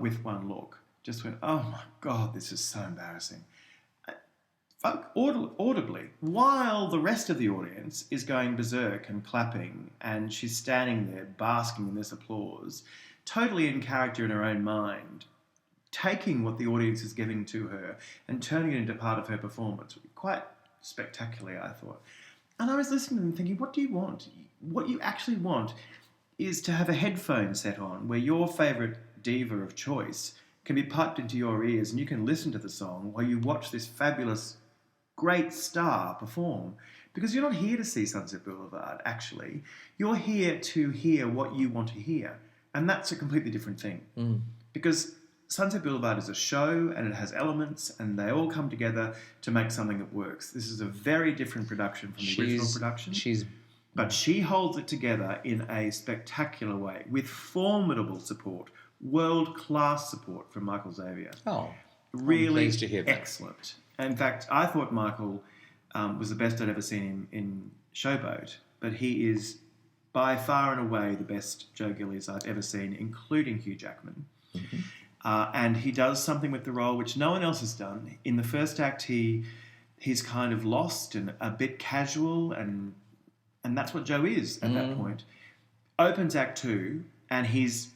With One Look, just went, oh my God, this is so embarrassing. Folk audibly, while the rest of the audience is going berserk and clapping, and she's standing there basking in this applause, totally in character in her own mind, taking what the audience is giving to her and turning it into part of her performance. Quite spectacularly, I thought. And I was listening to them thinking, what do you want? What you actually want is to have a headphone set on where your favourite diva of choice can be piped into your ears and you can listen to the song while you watch this fabulous, great star perform. Because you're not here to see Sunset Boulevard, actually. You're here to hear what you want to hear. And that's a completely different thing. Because Sunset Boulevard is a show and it has elements and they all come together to make something that works. This is a very different production from the original production. But she holds it together in a spectacular way with formidable support, world-class support from Michael Xavier. Oh, really I'm pleased to hear that. Excellent. In fact, I thought Michael was the best I'd ever seen him in Showboat, but he is by far and away the best Joe Gillies I've ever seen, including Hugh Jackman. And he does something with the role which no one else has done. In the first act, he's kind of lost and a bit casual, and that's what Joe is at that point. Opens Act 2, and he's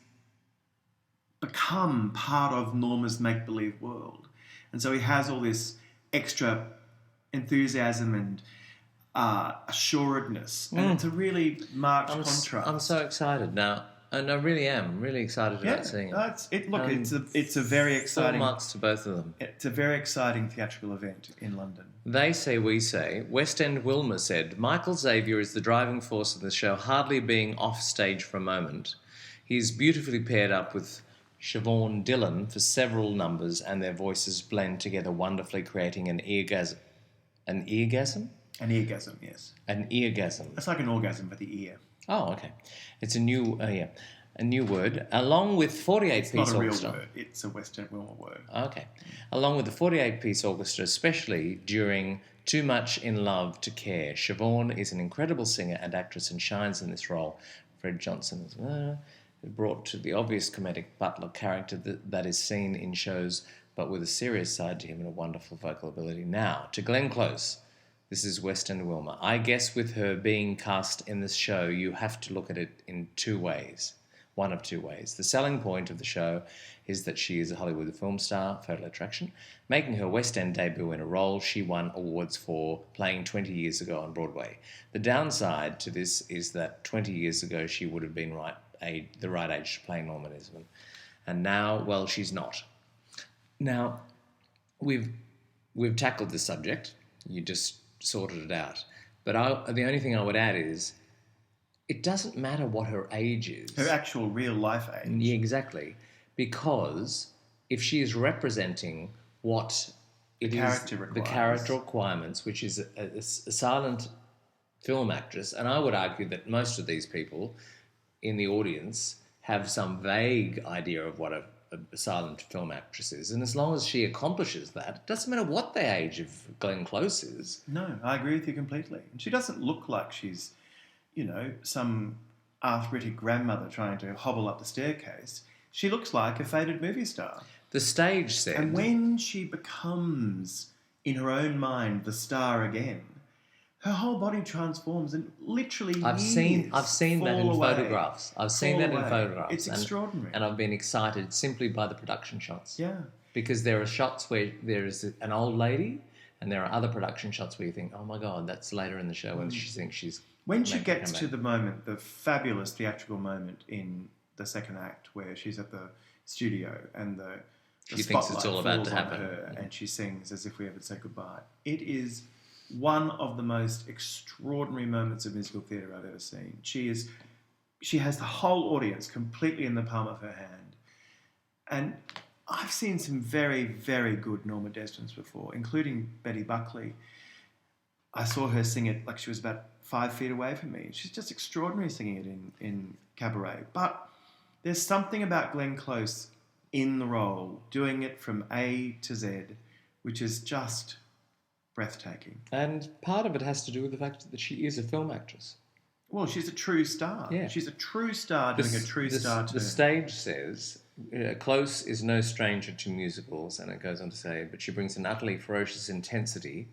become part of Norma's make-believe world. And so he has all this extra enthusiasm and assuredness. And it's a really marked contrast. I'm so excited now. And I really am really excited about seeing it. It's a very exciting... Full marks to both of them. It's a very exciting theatrical event in London. They say, we say. West End Wilma said, Michael Xavier is the driving force of the show, hardly being off stage for a moment. He's beautifully paired up with Siobhan Dillon for several numbers, and their voices blend together wonderfully, creating an eargasm. An eargasm? An eargasm, yes. An eargasm. It's like an orgasm for the ear. Oh, okay. It's a new word. Along with 48-piece orchestra. It's not a real word. It's a West End Wilma word. Okay. Along with the 48-piece orchestra, especially during Too Much in Love to Care. Siobhan is an incredible singer and actress and shines in this role. Fred Johnson is brought to the obvious comedic butler character that is seen in shows, but with a serious side to him and a wonderful vocal ability. Now, to Glenn Close. This is West End Wilma. I guess with her being cast in this show, you have to look at it in two ways. One of two ways. The selling point of the show is that she is a Hollywood film star, Fatal Attraction, making her West End debut in a role she won awards for playing 20 years ago on Broadway. The downside to this is that 20 years ago she would have been the right age to play Norma Desmond. And now, well, she's not. Now, we've tackled this subject. You just sorted it out. But the only thing I would add is it doesn't matter what her age is. Her actual real life age. Yeah, exactly. Because if she is representing what the character requirements, which is a silent film actress, and I would argue that most of these people in the audience have some vague idea of what a silent film actress is, and as long as she accomplishes that, it doesn't matter what the age of Glenn Close is. No, I agree with you completely. And she doesn't look like she's, some arthritic grandmother trying to hobble up the staircase. She looks like a faded movie star. The stage said... And when she becomes, in her own mind, the star again, her whole body transforms and literally I've seen that in photographs. It's extraordinary. And I've been excited simply by the production shots. Yeah. Because there are shots where there is an old lady, and there are other production shots where you think, oh my God, that's later in the show when she thinks she's... When she gets to the moment, the fabulous theatrical moment in the second act where she's at the studio and the she thinks it's all about to happen. Her and she sings As If We Ever Said Goodbye. It is one of the most extraordinary moments of musical theatre I've ever seen. She has the whole audience completely in the palm of her hand. And I've seen some very, very good Norma Desmonds before, including Betty Buckley. I saw her sing it like she was about 5 feet away from me. She's just extraordinary singing it in cabaret. But there's something about Glenn Close in the role, doing it from A to Z, which is just breathtaking. And part of it has to do with the fact that she is a film actress. Well, she's a true star. Yeah. She's a true star doing a true star turn. The stage says, Close is no stranger to musicals, and it goes on to say, but she brings an utterly ferocious intensity,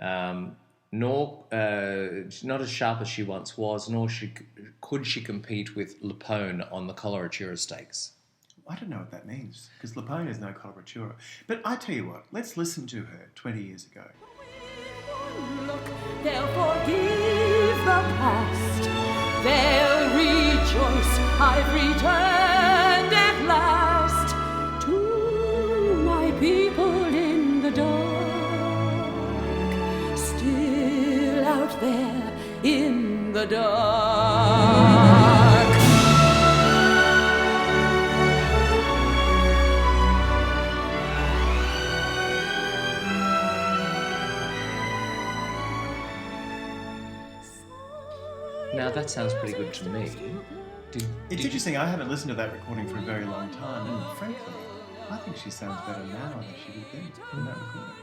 not as sharp as she once was, nor could she compete with Lapone on the coloratura stakes. I don't know what that means, because Lapone is no coloratura. But I tell you what, let's listen to her 20 years ago. Look, they'll forgive the past. They'll rejoice, I've returned at last to the dark. Now that sounds pretty good to me. It's interesting, I haven't listened to that recording for a very long time, and frankly, I think she sounds better now than she did then in that recording.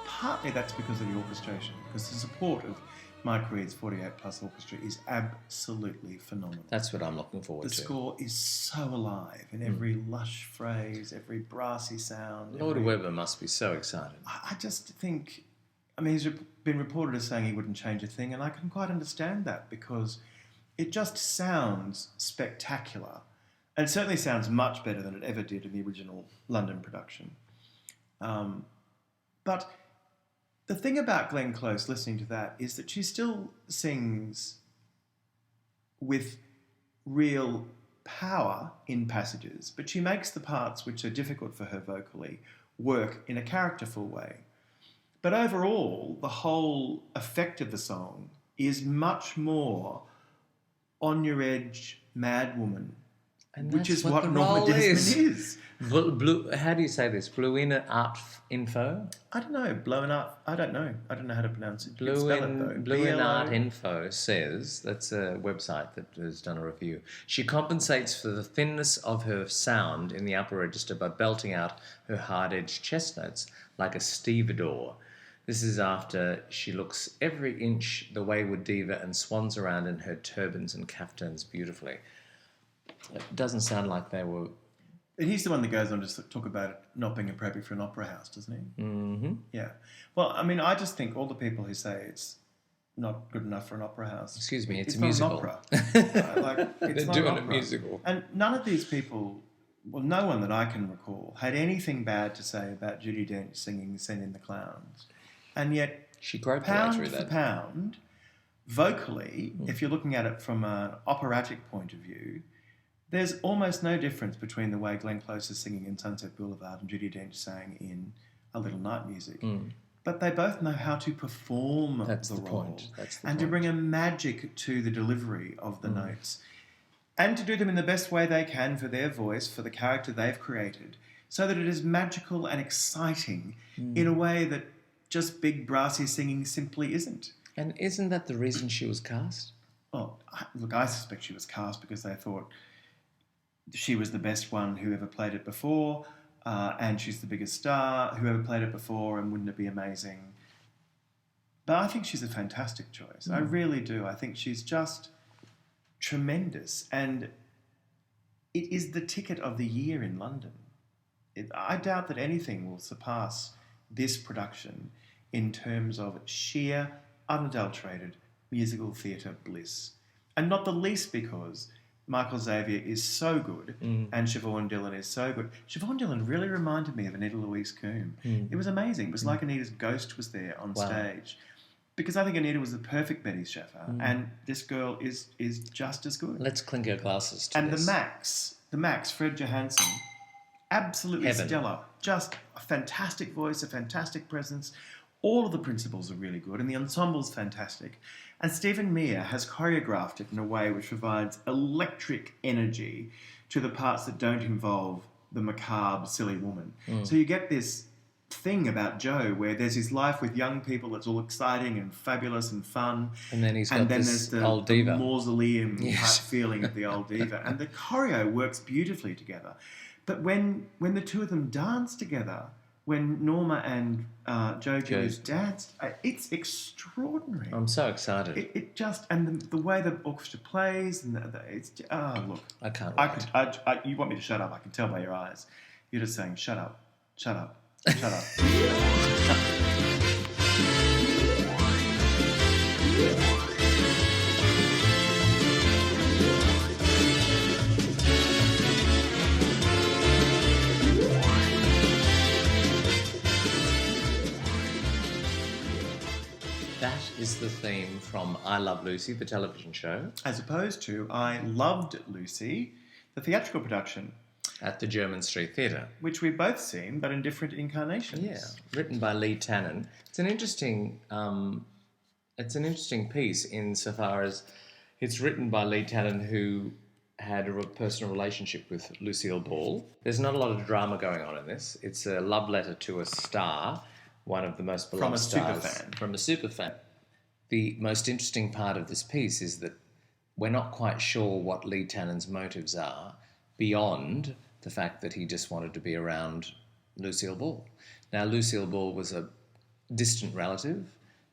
Partly that's because of the orchestration, because the support of Mike Reed's 48 Plus Orchestra is absolutely phenomenal. That's what I'm looking forward The to. score is so alive in every lush phrase, every brassy sound. Lord Webber must be so excited. I just think, I mean, he's been reported as saying he wouldn't change a thing, and I can quite understand that because it just sounds spectacular. And it certainly sounds much better than it ever did in the original London production. But the thing about Glenn Close, listening to that, is that she still sings with real power in passages, but she makes the parts which are difficult for her vocally work in a characterful way. But overall, the whole effect of the song is much more on your edge, mad woman, And which that's is what the Norma role Desmond is. Blue, how do you say this? Bluina Art Info? I don't know, blowing up. I don't know how to pronounce it. You can Blue spell in it though. Art BLO. Info says, that's a website that has done a review, she compensates for the thinness of her sound in the upper register by belting out her hard-edged chest notes like a stevedore. This is after she looks every inch the wayward diva and swans around in her turbans and caftans beautifully. It doesn't sound like they were... And he's the one that goes on to talk about it not being appropriate for an opera house, doesn't he? Mm-hmm. Yeah. Well, I mean, I just think all the people who say it's not good enough for an opera house. Excuse me, it's a not musical. an opera. It's They're not doing an a opera. musical. And none of these people, well, no one that I can recall, had anything bad to say about Judi Dench singing Send in the Clowns. And yet, She groped right pound through for that. pound, vocally, if you're looking at it from an operatic point of view, there's almost no difference between the way Glenn Close is singing in Sunset Boulevard and Judi Dench sang in A Little Night Music. But they both know how to perform That's the the role point. That's the and to point. bring a magic to the delivery of the notes and to do them in the best way they can for their voice, for the character they've created, so that it is magical and exciting in a way that just big brassy singing simply isn't. And isn't that the reason she was cast? Well, look, I suspect she was cast because they thought she was the best one who ever played it before, and she's the biggest star who ever played it before, and wouldn't it be amazing? But I think she's a fantastic choice. I really do. I think she's just tremendous, and it is the ticket of the year in London. I doubt that anything will surpass this production in terms of sheer, unadulterated musical theatre bliss. And not the least because Michael Xavier is so good and Siobhan Dillon is so good. Siobhan Dillon really reminded me of Anita Louise Coombe. It was amazing. It was like Anita's ghost was there on stage. Because I think Anita was the perfect Betty Schaffer, and this girl is just as good. Let's clink our glasses to And this. the Max, Fred Johansson, absolutely Heaven. stellar. Just a fantastic voice, a fantastic presence. All of the principals are really good, and the ensemble's fantastic. And Stephen Meyer has choreographed it in a way which provides electric energy to the parts that don't involve the macabre, silly woman. So you get this thing about Joe where there's his life with young people that's all exciting and fabulous and fun. And then he's got this there's the, old the diva. mausoleum Yes. type feeling of the old diva. And the choreo works beautifully together. But when the two of them dance together, when Norma and Joe Gillies danced, it's extraordinary. I'm so excited. It just, and the way the orchestra plays, and it's, look. I can't wait. You want me to shut up, I can tell by your eyes. You're just saying, shut up, shut up, shut up. That is the theme from I Love Lucy, the television show, As opposed to I Loved Lucy, the theatrical production, at the German Street Theatre. which we've both seen, but in different incarnations. Yeah, written by Lee Tannen. It's an interesting piece insofar as It's written by Lee Tannen, who had a personal relationship with Lucille Ball. There's not a lot of drama going on in this. It's a love letter to a star, one of the most beloved stars. From a super fan. The most interesting part of this piece is that we're not quite sure what Lee Tannen's motives are beyond the fact that he just wanted to be around Lucille Ball. Now, Lucille Ball was a distant relative.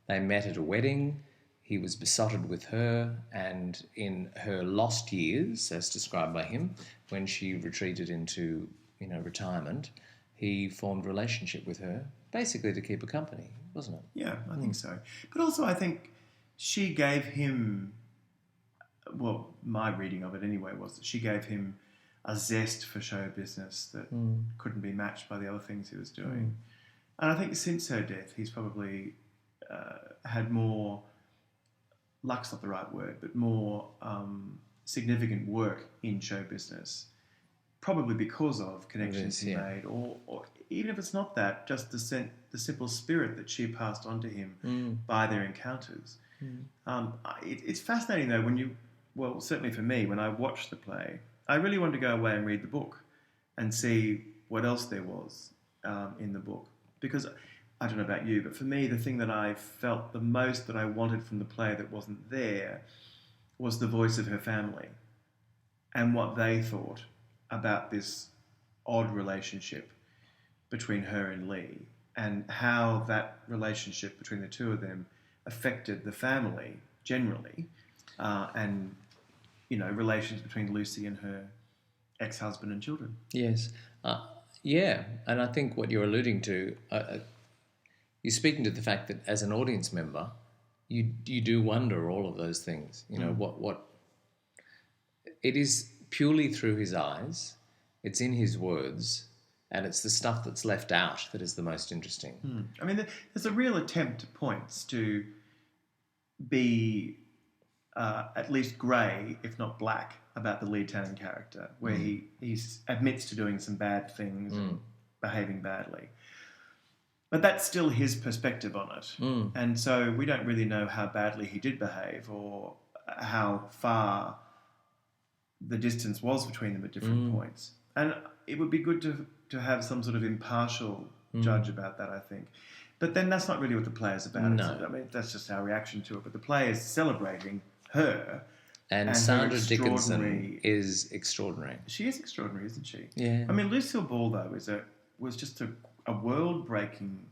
They met at a wedding. He was besotted with her, and in her lost years, as described by him, when she retreated into, retirement, he formed a relationship with her, basically to keep her company, wasn't it? Yeah, I think so. But also I think she gave him, well, my reading of it anyway was that she gave him a zest for show business that couldn't be matched by the other things he was doing. And I think since her death, he's probably had more, luck's not the right word, but more significant work in show business, probably because of connections he made, or even if it's not that, just the simple spirit that she passed on to him by their encounters. It's fascinating though certainly for me, when I watched the play, I really wanted to go away and read the book and see what else there was in the book. Because, I don't know about you, but for me, the thing that I felt the most that I wanted from the play that wasn't there was the voice of her family and what they thought about this odd relationship between her and Lee, and how that relationship between the two of them affected the family generally, and relations between Lucy and her ex-husband and children. Yes. And I think what you're alluding to, you're speaking to the fact that as an audience member, you do wonder all of those things. What it is purely through his eyes, it's in his words, and it's the stuff that's left out that is the most interesting. I mean, there's a real attempt at points to be at least grey, if not black, about the Lee Tannen character, where he admits to doing some bad things and behaving badly. But that's still his perspective on it. And so we don't really know how badly he did behave or how far the distance was between them at different points. And it would be good to have some sort of impartial judge about that, I think. But then that's not really what the play is about. No. I mean, that's just our reaction to it. But the play is celebrating her. And Sandra Dickinson is extraordinary. She is extraordinary, isn't she? Yeah. I mean, Lucille Ball, though, was just a world-breaking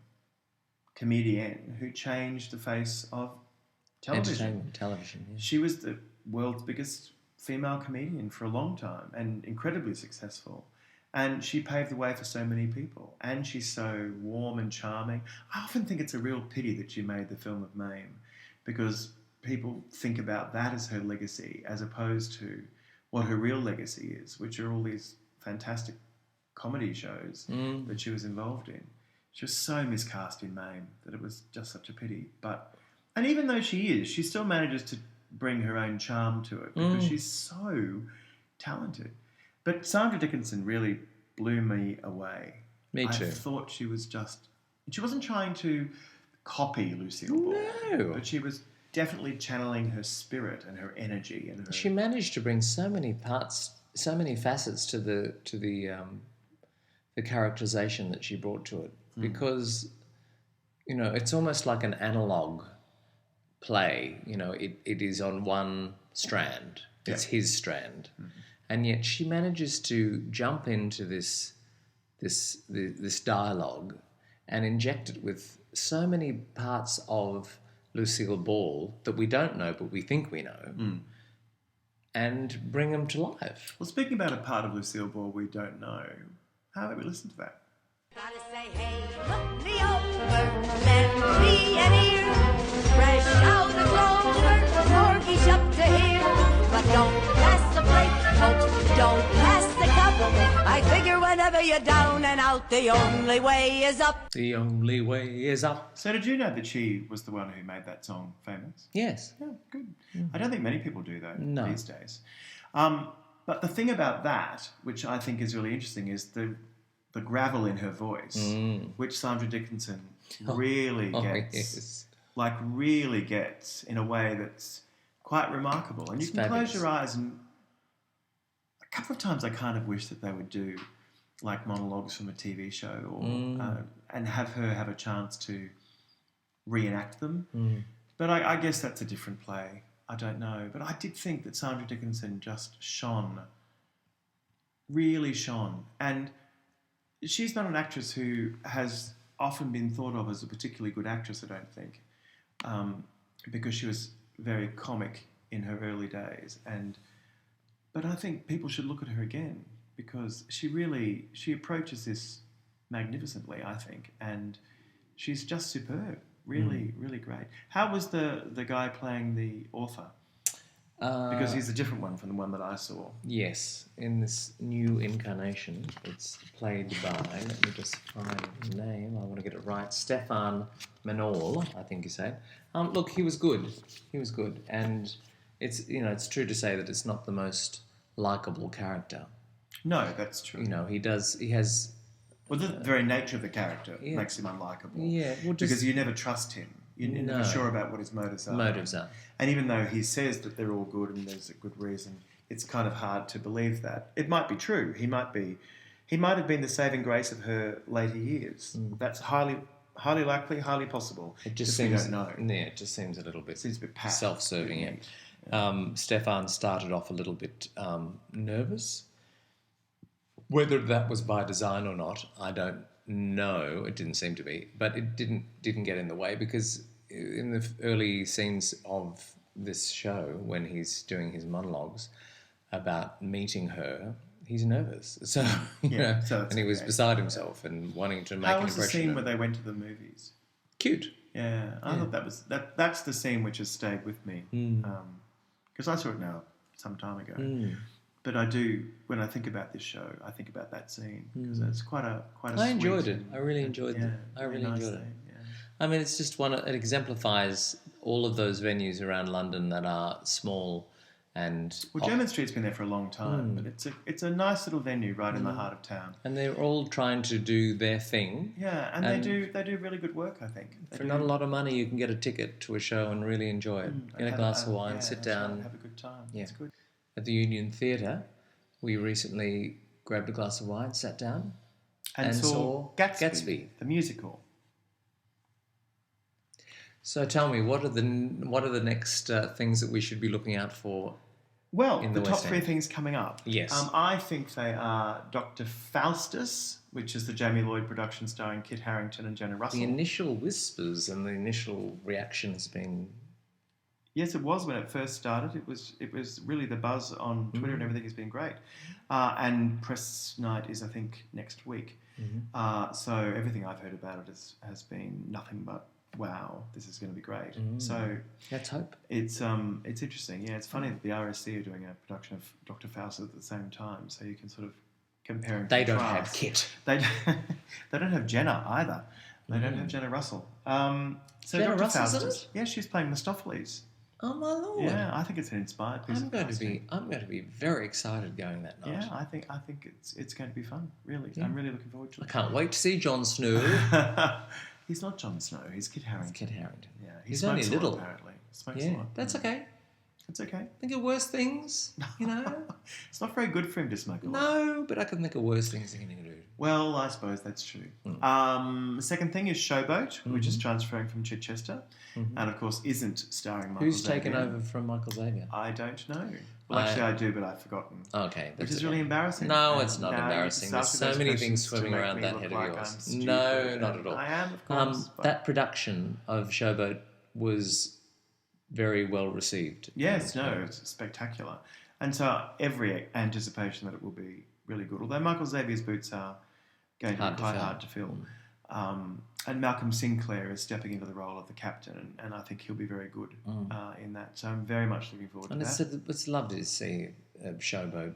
comedian who changed the face of television. Entertainment, television, yeah. She was the world's biggest female comedian for a long time and incredibly successful. And she paved the way for so many people. And she's so warm and charming. I often think it's a real pity that she made the film of Mame, because people think about that as her legacy as opposed to what her real legacy is, which are all these fantastic comedy shows that she was involved in. She was so miscast in Mame that it was just such a pity. And even though she still manages to bring her own charm to it because she's so talented. But Sandra Dickinson really blew me away. Me too. I thought she wasn't trying to copy Lucille Ball. No. But she was definitely channeling her spirit and her energy. And she managed to bring so many parts, so many facets to the characterization that she brought to it. Because, it's almost like an analogue play. It is on one strand. It's his strand. And yet she manages to jump into this dialogue and inject it with so many parts of Lucille Ball that we don't know but we think we know, and bring them to life. Well, speaking about a part of Lucille Ball we don't know, how about we listen to that? Gotta say, hey, look me over, lend me an ear, fresh out of Clover, Porky's up to here, but don't pass the plate, folks, don't pass the cup. I figure whenever you're down and out, the only way is up. The only way is up. So did you know that she was the one who made that song famous? Yes. Yeah, good. I don't think many people do, though, No. these days. But the thing about that, which I think is really interesting, is the gravel in her voice, which Sandra Dickinson really gets, yes. really gets in a way that's quite remarkable. And you It's can close fabulous. your eyes, and a couple of times I kind of wish that they would do like monologues from a TV show, or and have her have a chance to reenact them. But I guess that's a different play. I don't know. But I did think that Sandra Dickinson just really shone. And she's not an actress who has often been thought of as a particularly good actress, I don't think, because she was very comic in her early days. But I think people should look at her again, because she approaches this magnificently, I think, and she's just superb. Really, really great. How was the guy playing the author? Because he's a different one from the one that I saw. Yes, in this new incarnation, it's played by, let me just find the name, I want to get it right, Stefan Manol, I think you say. Look, he was good. And it's true to say that it's not the most likeable character. No, that's true. He has... Well, the very nature of the character makes him unlikable. Yeah, well, because you never trust him. You're never sure about what his motives are. And even though he says that they're all good and there's a good reason, it's kind of hard to believe that. It might be true. He might have been the saving grace of her later years. That's highly likely, highly possible. It just we seems, don't know. Yeah, it just seems a little bit, pat, self-serving. Stefan started off a little bit nervous. Whether that was by design or not, I don't know. It didn't seem to be, but it didn't get in the way, because in the early scenes of this show, when he's doing his monologues about meeting her, he's nervous. So, and he was beside himself and wanting to make an impression. How was the scene where they went to the movies? Cute. Yeah, I thought that's the scene which has stayed with me, because I saw it now some time ago. But I do, when I think about this show, I think about that scene, because it's quite a. I enjoyed it. I really enjoyed it. I really enjoyed it. Yeah. I mean, it's just it exemplifies all of those venues around London that are small and... Well, German Street's been there for a long time, but it's a nice little venue right in the heart of town. And they're all trying to do their thing. Yeah, and they do really good work, I think. For not a lot of money, you can get a ticket to a show and really enjoy it. Get a glass of wine, sit down. Have a good time. Yeah. It's good. At the Union Theatre, we recently grabbed a glass of wine, sat down, and saw Gatsby, the musical. So tell me, what are the next things that we should be looking out for? Well, in the top West three End? things coming up. Yes. I think they are Dr. Faustus, which is the Jamie Lloyd production starring Kit Harington and Jenna Russell. The initial whispers and the initial reaction has been... Yes, it was when it first started. It was really the buzz on Twitter and everything has been great. And press night is, I think, next week. So everything I've heard about it has been nothing but, wow, this is going to be great. So let's hope. It's interesting. Yeah, it's funny that the RSC are doing a production of Dr. Faustus at the same time, so you can sort of compare and They contrast. don't have Kit. They don't have Jenna either. They don't have Jenna Russell. So Jenna Dr. Russell's Faustus, in it? yeah, she's playing Mephistopheles. Oh my lord! Yeah, I think it's an inspired piece I'm of going to casting. be very excited going that night. Yeah, I think it's going to be fun. Really, I'm really looking forward to I it. can't wait to see Jon Snow. He's not Jon Snow. He's Kit Harington. Kit Harington. Yeah, He's only smokes a lot, little. apparently. Smokes a lot. That's okay. It's okay. Think of worse things, you know. It's not very good for him to smoke a lot. No, but I can think of worse things he can do. Well, I suppose that's true. The second thing is Showboat, which is transferring from Chichester, and of course isn't starring Michael Who's Xavier. taken over from Michael Xavier? I don't know. Well, actually, I do, but I've forgotten. Okay, Which is really embarrassing. No, it's not Now you embarrassing. just There's ask so me many those things questions to swimming make around me that look head of like yours. I'm stupid, No, not at all. I am, of course. but- That production of Showboat was very well received. Yes, no, it's spectacular. And so every anticipation that it will be really good. Although Michael Xavier's boots are going to be quite hard to fill. And Malcolm Sinclair is stepping into the role of the captain, and I think he'll be very good in that. So I'm very much looking forward to that. It's lovely to see a Showboat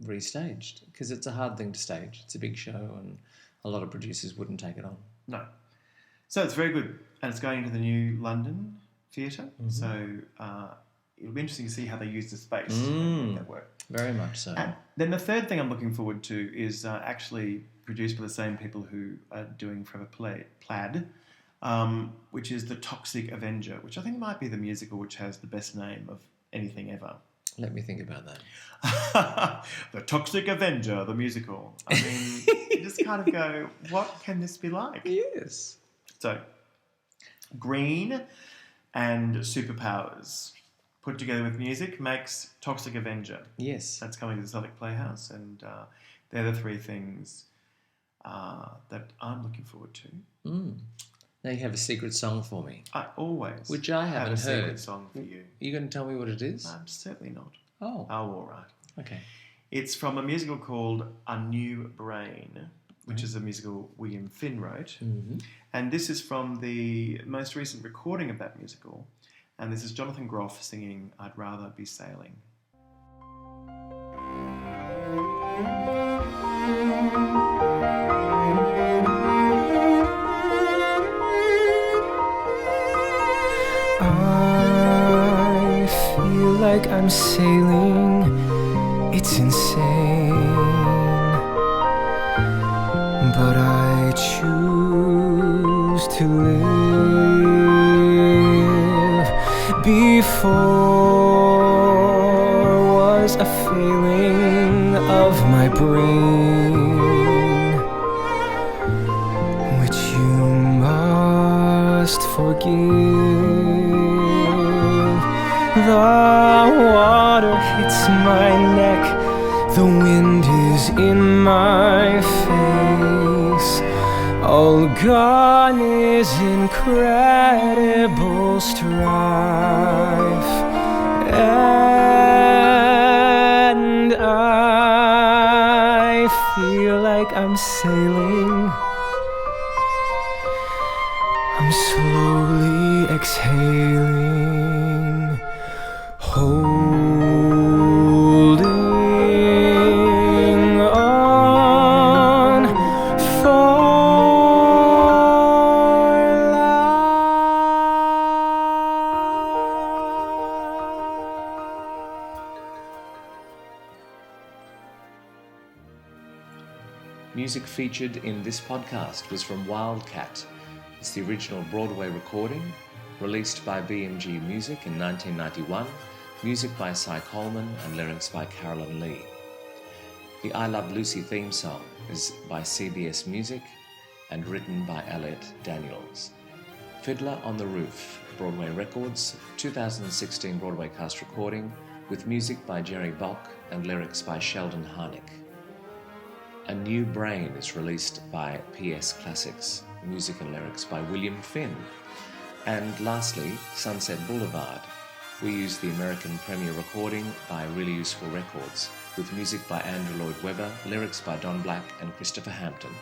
restaged, because it's a hard thing to stage. It's a big show, and a lot of producers wouldn't take it on. No. So it's very good, and it's going into the new London theatre. So it'll be interesting to see how they use the space and make that work. Very much so. And then the third thing I'm looking forward to is actually produced by the same people who are doing Forever Plaid, which is The Toxic Avenger, which I think might be the musical which has the best name of anything ever. Let me think about that. The Toxic Avenger, the musical. I mean, you just kind of go, what can this be like? Yes. So, green and superpowers put together with music makes Toxic Avenger. Yes. That's coming to the Southwark Playhouse, and they're the three things that I'm looking forward to. Now you have a secret song for me. I always Which I have haven't a secret heard. song for you. You going to tell me what it is? I'm certainly not. Oh. Oh, all right. Okay. It's from a musical called A New Brain, which is a musical William Finn wrote. Mm-hmm. And this is from the most recent recording of that musical. And this is Jonathan Groff singing I'd Rather Be Sailing. I feel like I'm sailing, it's insane, but I choose to live. Before was a failing of my brain, which you must forgive. The water hits my neck, the wind is in my face. All gone is incredible strife, and I feel like I'm sailing. I'm slowly exhaling, holding on for Music featured in this podcast was from Wildcat. It's the original Broadway recording, released by BMG Music in 1991, music by Cy Coleman and lyrics by Carolyn Lee. The I Love Lucy theme song is by CBS Music and written by Elliot Daniels. Fiddler on the Roof, Broadway Records, 2016 Broadway cast recording with music by Jerry Bock and lyrics by Sheldon Harnick. A New Brain is released by PS Classics, music and lyrics by William Finn. And lastly, Sunset Boulevard. We use the American premiere recording by Really Useful Records, with music by Andrew Lloyd Webber, lyrics by Don Black and Christopher Hampton.